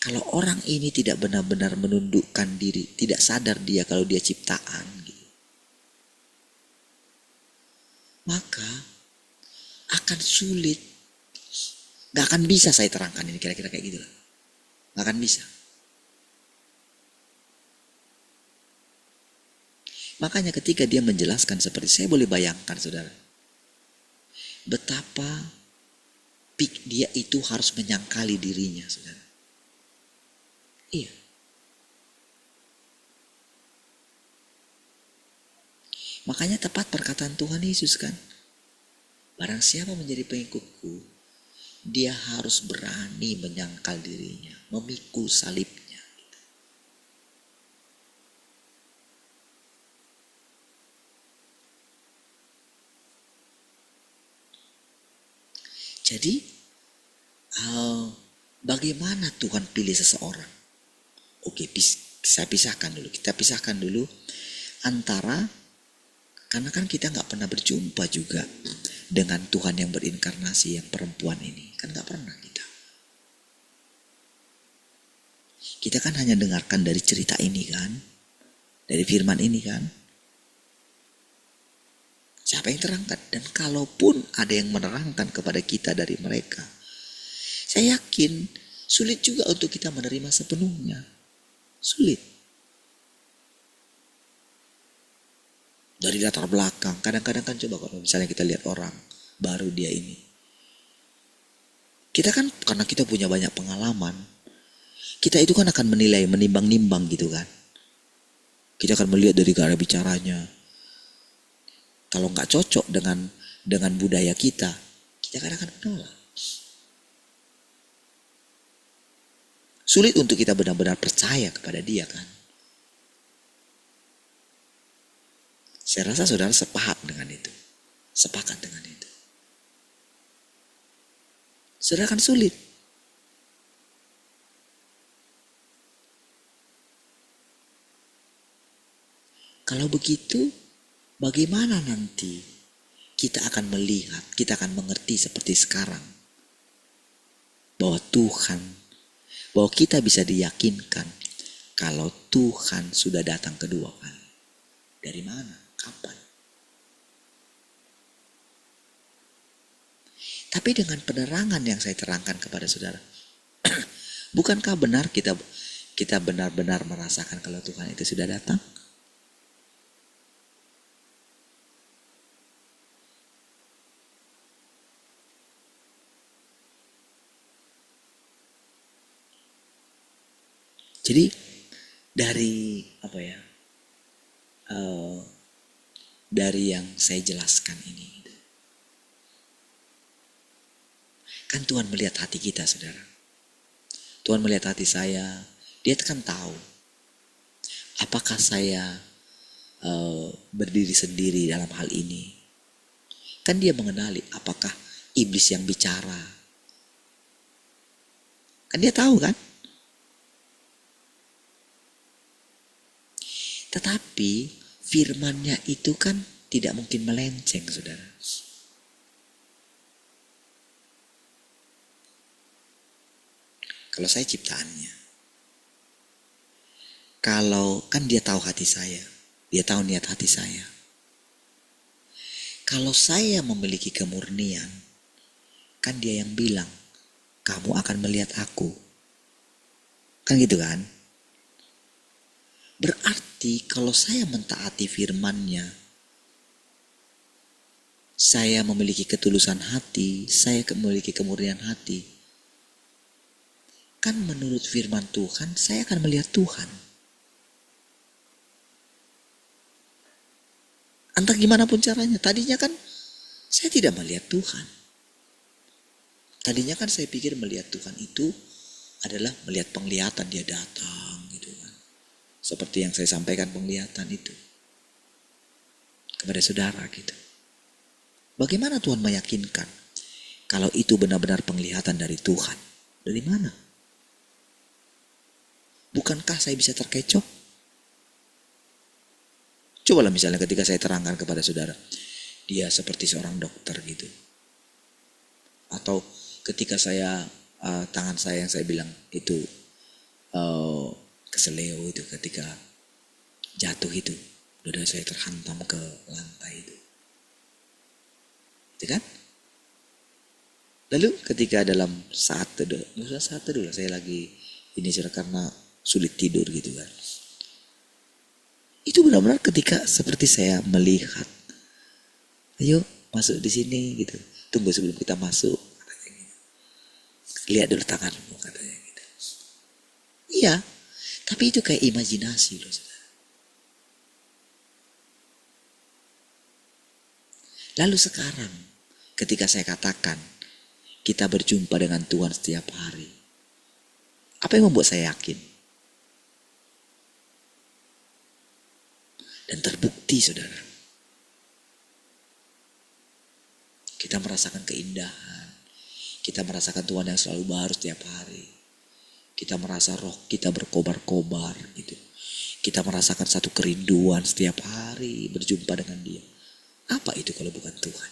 kalau orang ini tidak benar-benar menundukkan diri, tidak sadar dia kalau dia ciptaan gitu, maka akan sulit. Gak akan bisa saya terangkan ini, kira-kira kayak gitu lah. Gak akan bisa. Makanya ketika dia menjelaskan seperti, saya boleh bayangkan saudara, betapa dia itu harus menyangkali dirinya, saudara. Iya. Makanya tepat perkataan Tuhan Yesus kan, barang siapa menjadi pengikutku, dia harus berani menyangkal dirinya, memikul salibnya. Jadi bagaimana Tuhan pilih seseorang? Oke, kita pisahkan dulu antara, karena kan kita gak pernah berjumpa juga dengan Tuhan yang berinkarnasi, yang perempuan ini, kan gak pernah kita. Kita kan hanya dengarkan dari cerita ini kan, dari firman ini kan. Siapa yang terangkan? Dan kalaupun ada yang menerangkan kepada kita dari mereka, saya yakin sulit juga untuk kita menerima sepenuhnya. Sulit. Dari latar belakang, kadang-kadang kan coba kalau misalnya kita lihat orang baru dia ini, kita kan karena kita punya banyak pengalaman, kita itu kan akan menilai, menimbang-nimbang gitu kan. Kita akan melihat dari cara bicaranya. Kalau nggak cocok dengan dengan budaya kita kadang akan menolak. Sulit untuk kita benar-benar percaya kepada dia kan. Saya rasa saudara sepaham dengan itu. Sepakat dengan itu. Saudara kan sulit. Kalau begitu, bagaimana nanti kita akan melihat, kita akan mengerti seperti sekarang. Bahwa Tuhan, bahwa kita bisa diyakinkan kalau Tuhan sudah datang kedua kali. Dari mana? Kapan? Tapi dengan penerangan yang saya terangkan kepada saudara, bukankah benar kita benar-benar merasakan kalau Tuhan itu sudah datang? Jadi dari dari yang saya jelaskan ini, kan Tuhan melihat hati kita, saudara. Tuhan melihat hati saya, dia kan tahu apakah saya berdiri sendiri dalam hal ini. Kan dia mengenali apakah iblis yang bicara. Kan dia tahu kan? Tetapi firman-Nya itu kan tidak mungkin melenceng, saudara. Kalau saya ciptaannya. Kalau kan dia tahu hati saya. Dia tahu niat hati saya. Kalau saya memiliki kemurnian, kan dia yang bilang, kamu akan melihat aku. Kan gitu kan? Berarti kalau saya mentaati firman-Nya, saya memiliki ketulusan hati, saya memiliki kemurnian hati. Kan menurut firman Tuhan, saya akan melihat Tuhan. Entah gimana pun caranya. Tadinya kan saya tidak melihat Tuhan. Tadinya kan saya pikir melihat Tuhan itu adalah melihat penglihatan, dia datang gitu kan. Seperti yang saya sampaikan penglihatan itu kepada saudara gitu. Bagaimana Tuhan meyakinkan kalau itu benar-benar penglihatan dari Tuhan? Dari mana? Bukankah saya bisa terkecoh? Cobalah misalnya ketika saya terangkan kepada saudara, dia seperti seorang dokter gitu. Atau ketika saya, tangan saya yang saya bilang itu keseleo itu ketika jatuh itu. Dada saya terhantam ke lantai itu. Itu kan? Lalu ketika dalam saat teduh saya lagi ini karena sulit tidur gitu kan. Itu benar-benar ketika seperti saya melihat, ayo masuk di sini gitu. Tunggu sebelum kita masuk, katanya gitu. Lihat dulu tanganmu, katanya gitu. Iya, tapi itu kayak imajinasi loh, saudara. Lalu sekarang, ketika saya katakan kita berjumpa dengan Tuhan setiap hari, apa yang membuat saya yakin? Dan terbukti, saudara. Kita merasakan keindahan. Kita merasakan Tuhan yang selalu baru setiap hari. Kita merasa roh kita berkobar-kobar gitu. Kita merasakan satu kerinduan setiap hari berjumpa dengan Dia. Apa itu kalau bukan Tuhan?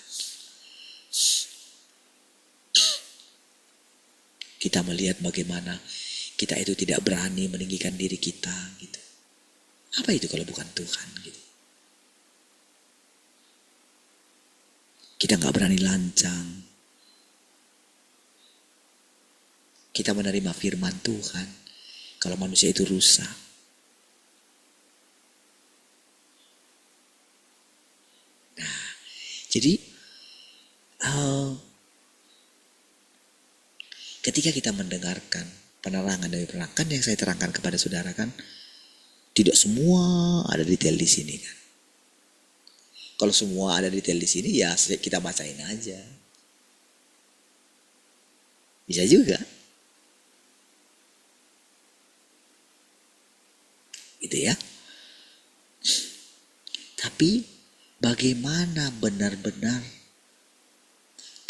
Kita melihat bagaimana kita itu tidak berani meninggikan diri kita gitu. Apa itu kalau bukan Tuhan gitu? Kita gak berani lancang. Kita menerima firman Tuhan. Kalau manusia itu rusak. Nah, jadi ketika kita mendengarkan penerangan dari penerangan yang saya terangkan kepada saudara kan, tidak semua ada detail di sini kan. Kalau semua ada detail di sini ya kita bacain aja. Bisa juga. Gitu ya. Tapi bagaimana benar-benar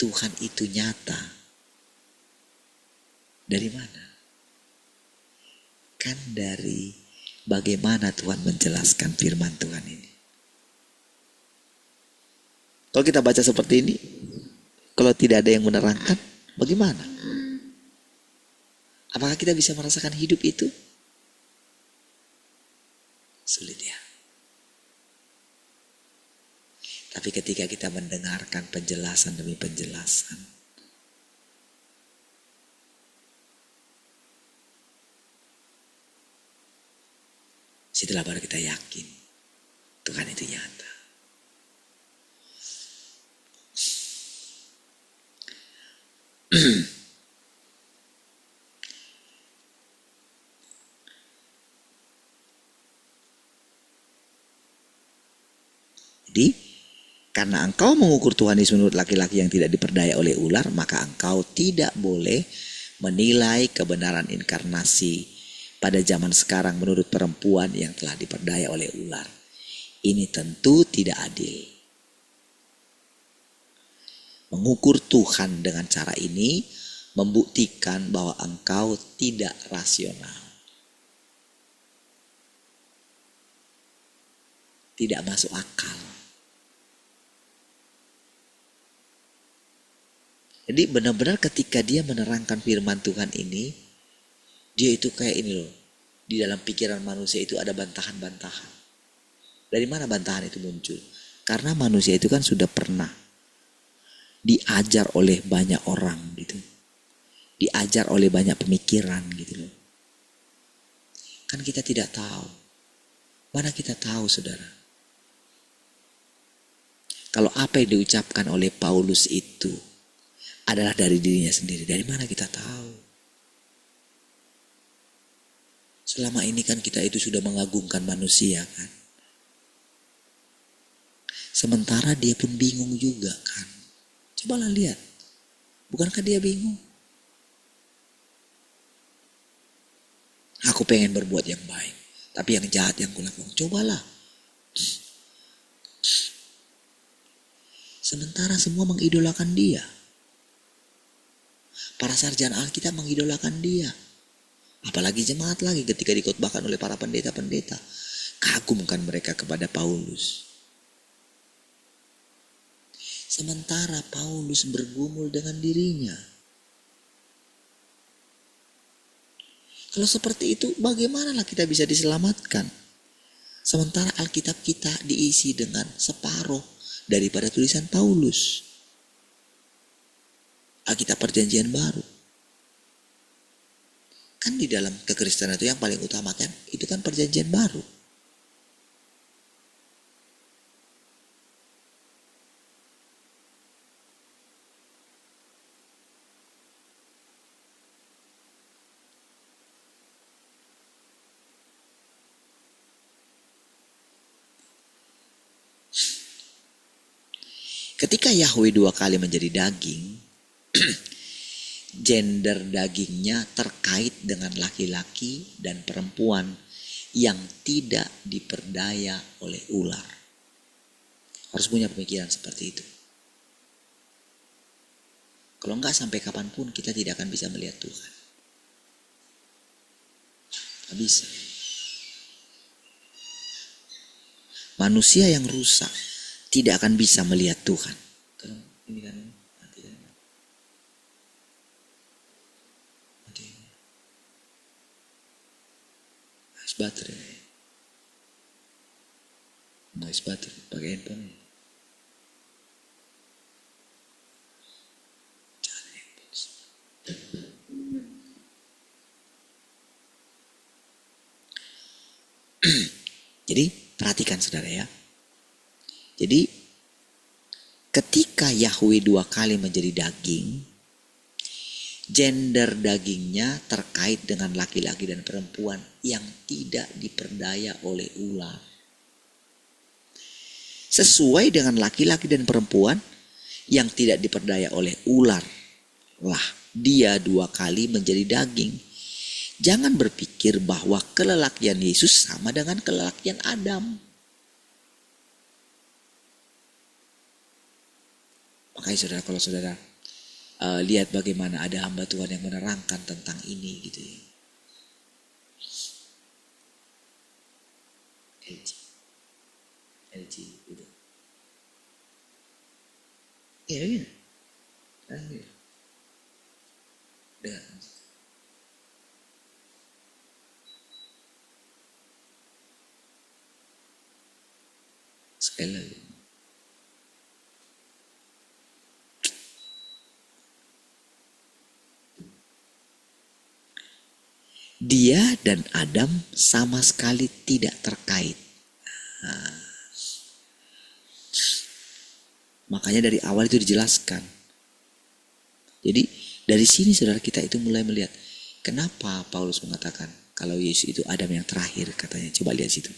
Tuhan itu nyata? Dari mana? Kan dari bagaimana Tuhan menjelaskan firman Tuhan ini. Kalau kita baca seperti ini, kalau tidak ada yang menerangkan, bagaimana? Apakah kita bisa merasakan hidup itu? Sulit ya. Tapi ketika kita mendengarkan penjelasan demi penjelasan, situlah baru kita yakin Tuhan itu nyata. Jadi karena engkau mengukur Tuhan Yesus menurut laki-laki yang tidak diperdaya oleh ular, maka engkau tidak boleh menilai kebenaran inkarnasi pada zaman sekarang menurut perempuan yang telah diperdaya oleh ular. Ini tentu tidak adil. Mengukur Tuhan dengan cara ini membuktikan bahwa engkau tidak rasional. Tidak masuk akal. Jadi benar-benar ketika dia menerangkan firman Tuhan ini, dia itu kayak ini loh. Di dalam pikiran manusia itu ada bantahan-bantahan. Dari mana bantahan itu muncul? Karena manusia itu kan sudah pernah diajar oleh banyak orang gitu. Diajar oleh banyak pemikiran gitu loh. Kan kita tidak tahu. Mana kita tahu saudara? Kalau apa yang diucapkan oleh Paulus itu adalah dari dirinya sendiri. Dari mana kita tahu? Selama ini kan kita itu sudah mengagungkan manusia kan. Sementara dia pun bingung juga kan. Cobalah lihat. Bukankah dia bingung? Aku pengen berbuat yang baik. Tapi yang jahat yang kulakukan. Cobalah. Sementara semua mengidolakan dia. Para sarjana Alkitab mengidolakan dia. Apalagi jemaat lagi ketika dikhotbahkan oleh para pendeta-pendeta. Kagumkan mereka kepada Paulus. Sementara Paulus bergumul dengan dirinya. Kalau seperti itu bagaimanalah kita bisa diselamatkan? Sementara Alkitab kita diisi dengan separuh daripada tulisan Paulus. Alkitab Perjanjian Baru. Kan di dalam kekristenan itu yang paling utama kan itu kan Perjanjian Baru. Ketika Yahweh 2 kali menjadi daging, gender dagingnya terkait dengan laki-laki dan perempuan yang tidak diperdaya oleh ular. Harus punya pemikiran seperti itu. Kalau enggak sampai kapanpun kita tidak akan bisa melihat Tuhan. Tidak bisa. Manusia yang rusak tidak akan bisa melihat Tuhan. Ini kan mati. Habis baterai. Habis baterai pakai handphone. Jadi perhatikan saudara ya. Jadi ketika Yahweh 2 kali menjadi daging, gender dagingnya terkait dengan laki-laki dan perempuan yang tidak diperdaya oleh ular. sesuai dengan laki-laki dan perempuan yang tidak diperdaya oleh ular lah dia 2 kali menjadi daging. Jangan berpikir bahwa kelelakian Yesus sama dengan kelelakian Adam. Makanya saudara, kalau saudara lihat bagaimana ada hamba Tuhan yang menerangkan tentang ini gitu ya. LG gitu. Iya iya. Dengar. Sekali lagi. Dia dan Adam sama sekali tidak terkait. Nah, makanya dari awal itu dijelaskan. Jadi dari sini saudara kita itu mulai melihat kenapa Paulus mengatakan kalau Yesus itu Adam yang terakhir katanya. Coba lihat situ.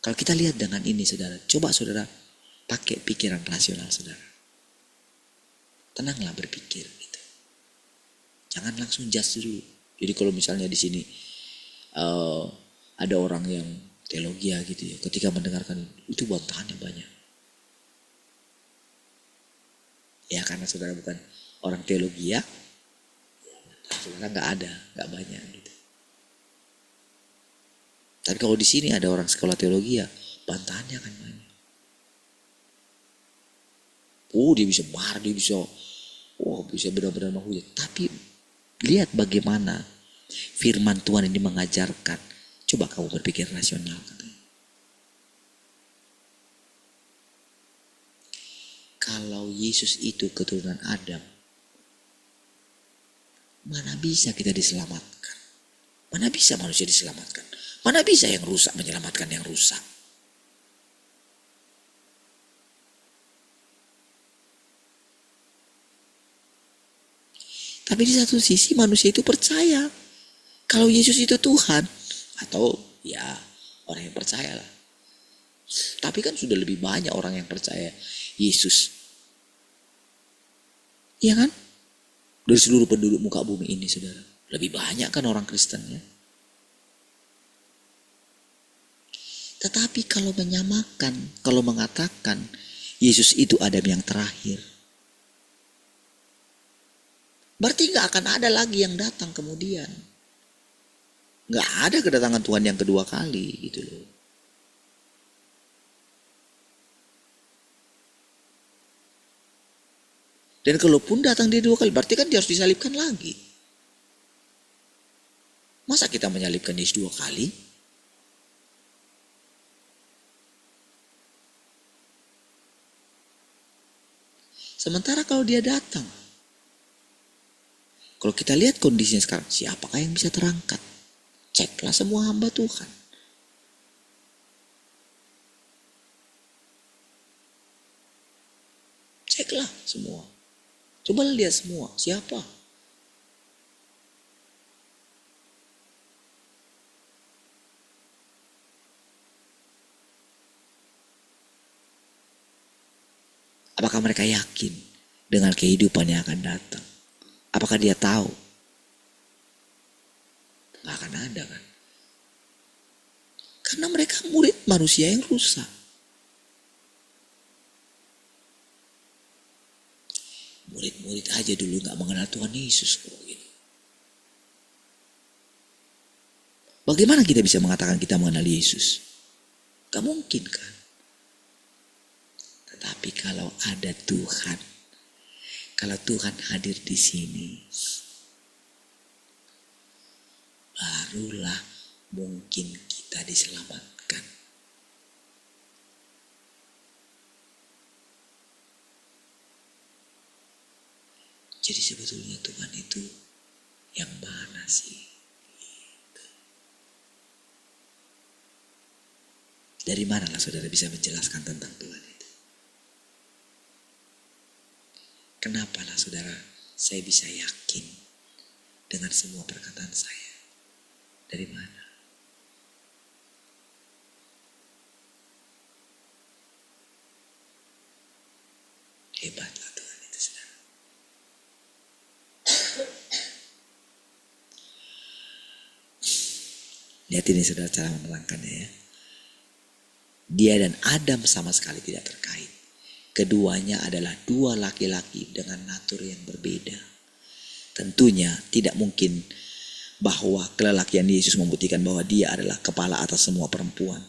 Kalau kita lihat dengan ini saudara, coba saudara pakai pikiran rasional saudara. Tenanglah berpikir gitu. Jangan langsung judge dulu. Jadi kalau misalnya di sini ada orang yang teologi gitu ya, ketika mendengarkan itu bantahannya banyak. Ya karena saudara bukan orang teologi ya, saudara nggak banyak gitu. Tapi kalau di sini ada orang sekolah teologi ya, bantahannya akan banyak. Oh dia bisa marah, dia bisa, bisa benar-benar menghujat. Tapi lihat bagaimana firman Tuhan ini mengajarkan. Coba kamu berpikir rasional katanya. Kalau Yesus itu keturunan Adam, mana bisa kita diselamatkan? Mana bisa manusia diselamatkan? Mana bisa yang rusak menyelamatkan yang rusak? Tapi di satu sisi manusia itu percaya kalau Yesus itu Tuhan. Atau ya orang yang percaya lah. Tapi kan sudah lebih banyak orang yang percaya Yesus. Iya kan? Dari seluruh penduduk muka bumi ini saudara. Lebih banyak kan orang Kristennya. Tetapi kalau menyamakan, kalau mengatakan Yesus itu Adam yang terakhir, berarti gak akan ada lagi yang datang kemudian. Gak ada kedatangan Tuhan yang kedua kali gitu loh. Dan kalaupun datang dia 2 kali, berarti kan dia harus disalibkan lagi. Masa kita menyalibkan Yesus 2 kali? Sementara kalau dia datang, kalau kita lihat kondisinya sekarang, siapakah yang bisa terangkat? Ceklah semua hamba Tuhan. Ceklah semua. Coba lihat semua, siapa? Apakah mereka yakin dengan kehidupan yang akan datang? Apakah dia tahu? Gak akan ada kan? Karena mereka murid manusia yang rusak. Murid-murid aja dulu gak mengenal Tuhan Yesus. Bagaimana kita bisa mengatakan kita mengenal Yesus? Gak mungkin kan? Tetapi kalau ada Tuhan, kalau Tuhan hadir di sini, barulah mungkin kita diselamatkan. Jadi sebetulnya Tuhan itu yang mana sih? Dari manalah saudara bisa menjelaskan tentang Tuhan itu? Kenapalah saudara saya bisa yakin dengan semua perkataan saya? Dari mana? Lihat ini saudara cara menerangkannya ya. Dia dan Adam sama sekali tidak terkait. Keduanya adalah dua laki-laki dengan natur yang berbeda. Tentunya tidak mungkin bahwa kelelakian Yesus membuktikan bahwa dia adalah kepala atas semua perempuan.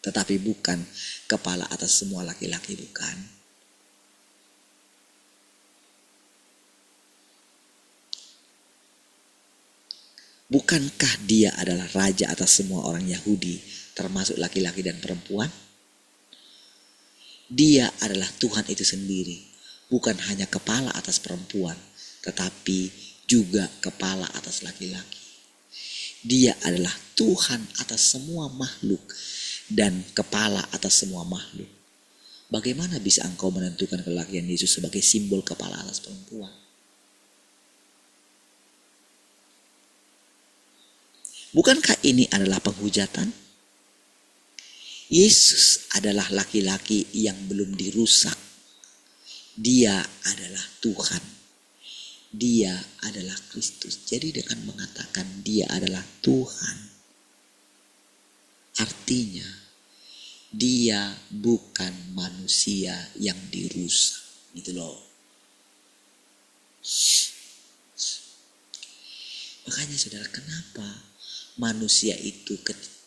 Tetapi bukan kepala atas semua laki-laki, bukan. Bukankah dia adalah raja atas semua orang Yahudi, termasuk laki-laki dan perempuan? Dia adalah Tuhan itu sendiri, bukan hanya kepala atas perempuan, tetapi juga kepala atas laki-laki. Dia adalah Tuhan atas semua makhluk dan kepala atas semua makhluk. Bagaimana bisa engkau menentukan kelelakian Yesus sebagai simbol kepala atas perempuan? Bukankah ini adalah penghujatan? Yesus adalah laki-laki yang belum dirusak. Dia adalah Tuhan. Dia adalah Kristus. Jadi dengan mengatakan dia adalah Tuhan, artinya dia bukan manusia yang dirusak. Gitu loh. Makanya saudara, kenapa manusia itu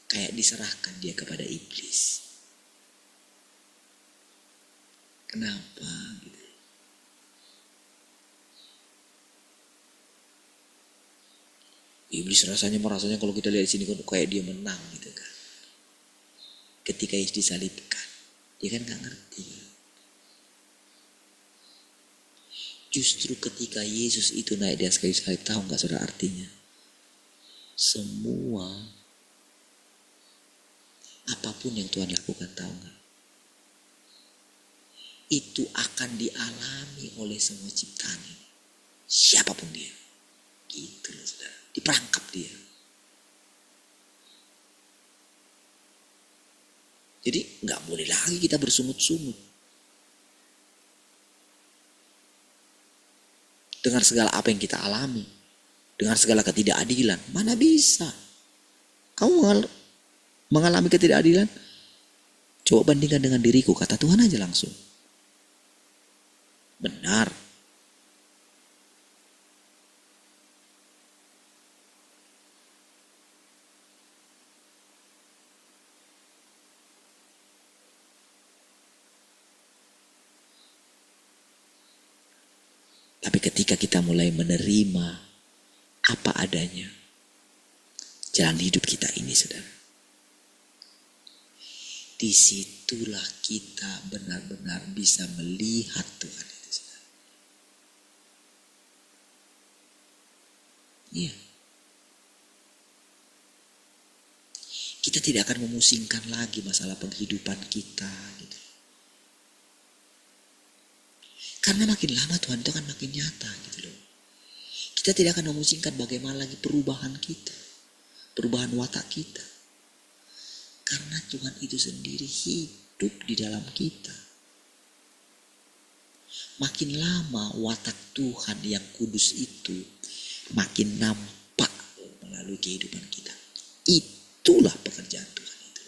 kayak diserahkan dia kepada iblis? Kenapa gitu? Iblis rasanya kalau kita lihat di sini kan kayak dia menang gitu kan. Ketika Yesus disalibkan, dia kan nggak ngerti. Justru ketika Yesus itu naik di atas kayu salib, tahu nggak saudara artinya? Semua apapun yang Tuhan lakukan, tahu nggak? Itu akan dialami oleh semua ciptaan ini. Siapapun dia. Gitu loh saudara. Diperangkap dia. Jadi nggak boleh lagi kita bersungut-sungut. Dengan segala apa yang kita alami. Dengan segala ketidakadilan. Mana bisa. Kamu mengalami ketidakadilan? Coba bandingkan dengan diriku. Kata Tuhan aja langsung. Benar. Tapi ketika kita mulai menerima apa adanya, jalan hidup kita ini saudara, disitulah kita benar-benar bisa melihat Tuhan itu saudara. Iya. Kita tidak akan memusingkan lagi masalah penghidupan kita gitu. Karena makin lama Tuhan itu akan makin nyata gitu loh. Kita tidak akan memusingkan bagaimana lagi perubahan kita. Perubahan watak kita. Karena Tuhan itu sendiri hidup di dalam kita. Makin lama watak Tuhan yang kudus itu makin nampak melalui kehidupan kita. Itulah pekerjaan Tuhan itu.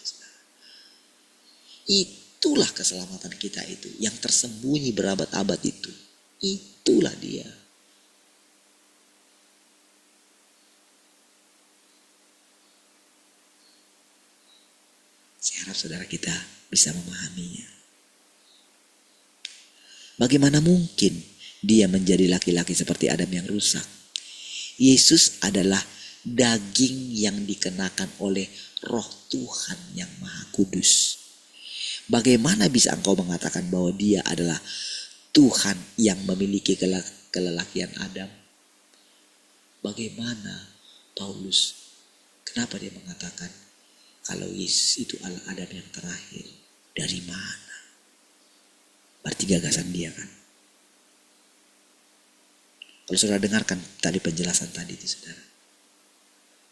Itulah keselamatan kita itu. Yang tersembunyi berabad-abad itu. Itulah dia. Saya harap saudara kita bisa memahaminya. Bagaimana mungkin dia menjadi laki-laki seperti Adam yang rusak? Yesus adalah daging yang dikenakan oleh Roh Tuhan yang Maha Kudus. Bagaimana bisa engkau mengatakan bahwa dia adalah Tuhan yang memiliki kelelakian Adam? Bagaimana Paulus, kenapa dia mengatakan kalau Yesus itu adalah Adam yang terakhir? Dari mana? Berarti gagasan dia kan? Kalau saudara dengarkan tadi penjelasan tadi itu saudara,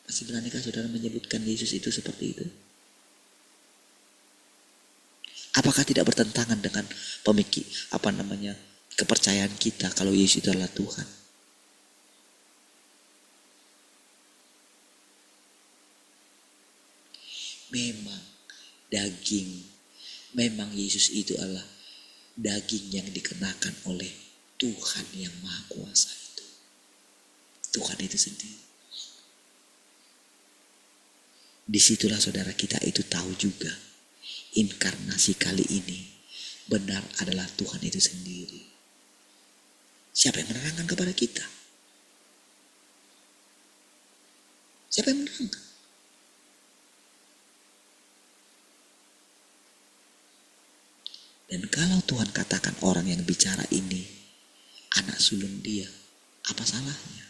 masih beranikah saudara menyebutkan Yesus itu seperti itu? Apakah tidak bertentangan dengan kepercayaan kita kalau Yesus itu adalah Tuhan? memang daging, memang Yesus itu adalah daging yang dikenakan oleh Tuhan yang Maha Kuasa itu. Tuhan itu sendiri. Disitulah saudara kita itu tahu juga inkarnasi kali ini benar adalah Tuhan itu sendiri. Siapa yang menerangkan kepada kita? Siapa yang menerangkan? Dan kalau Tuhan katakan orang yang bicara ini anak sulung dia, apa salahnya?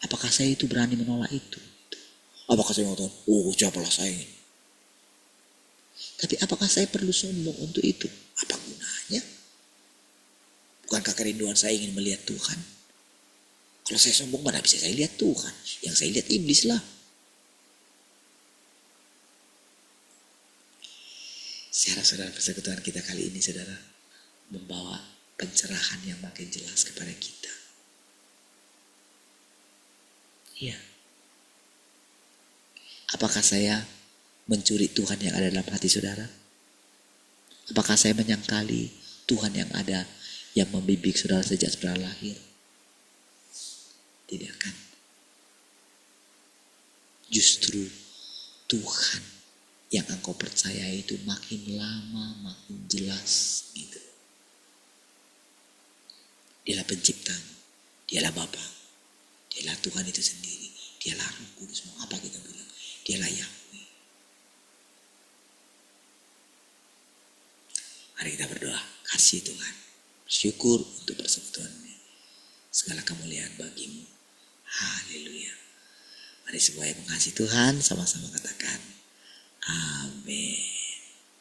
Apakah saya itu berani menolak itu? Apakah saya mengatakan, oh siapalah saya ini? Tapi apakah saya perlu sombong untuk itu? Apa gunanya? Bukankah kerinduan saya ingin melihat Tuhan? Kalau saya sombong, mana bisa saya lihat Tuhan? Yang saya lihat iblis lah. Saya harap saudara persekutuan kita kali ini saudara membawa pencerahan yang makin jelas kepada kita. Iya. Apakah saya mencuri Tuhan yang ada dalam hati saudara? Apakah saya menyangkali Tuhan yang ada yang membimbing saudara sejak saudara lahir? Tidak kan? Justru Tuhan yang engkau percaya itu makin lama makin jelas gitu. Dialah penciptamu, dialah Bapa, dialah Tuhan itu sendiri, dialah Roh Kudus. Mau apa kita bilang? Dialah Yahweh. Mari kita berdoa. Kasih Tuhan, syukur untuk persekutuannya. Segala kemuliaan bagimu. Haleluya. Mari semua yang mengasihi Tuhan sama-sama katakan amin.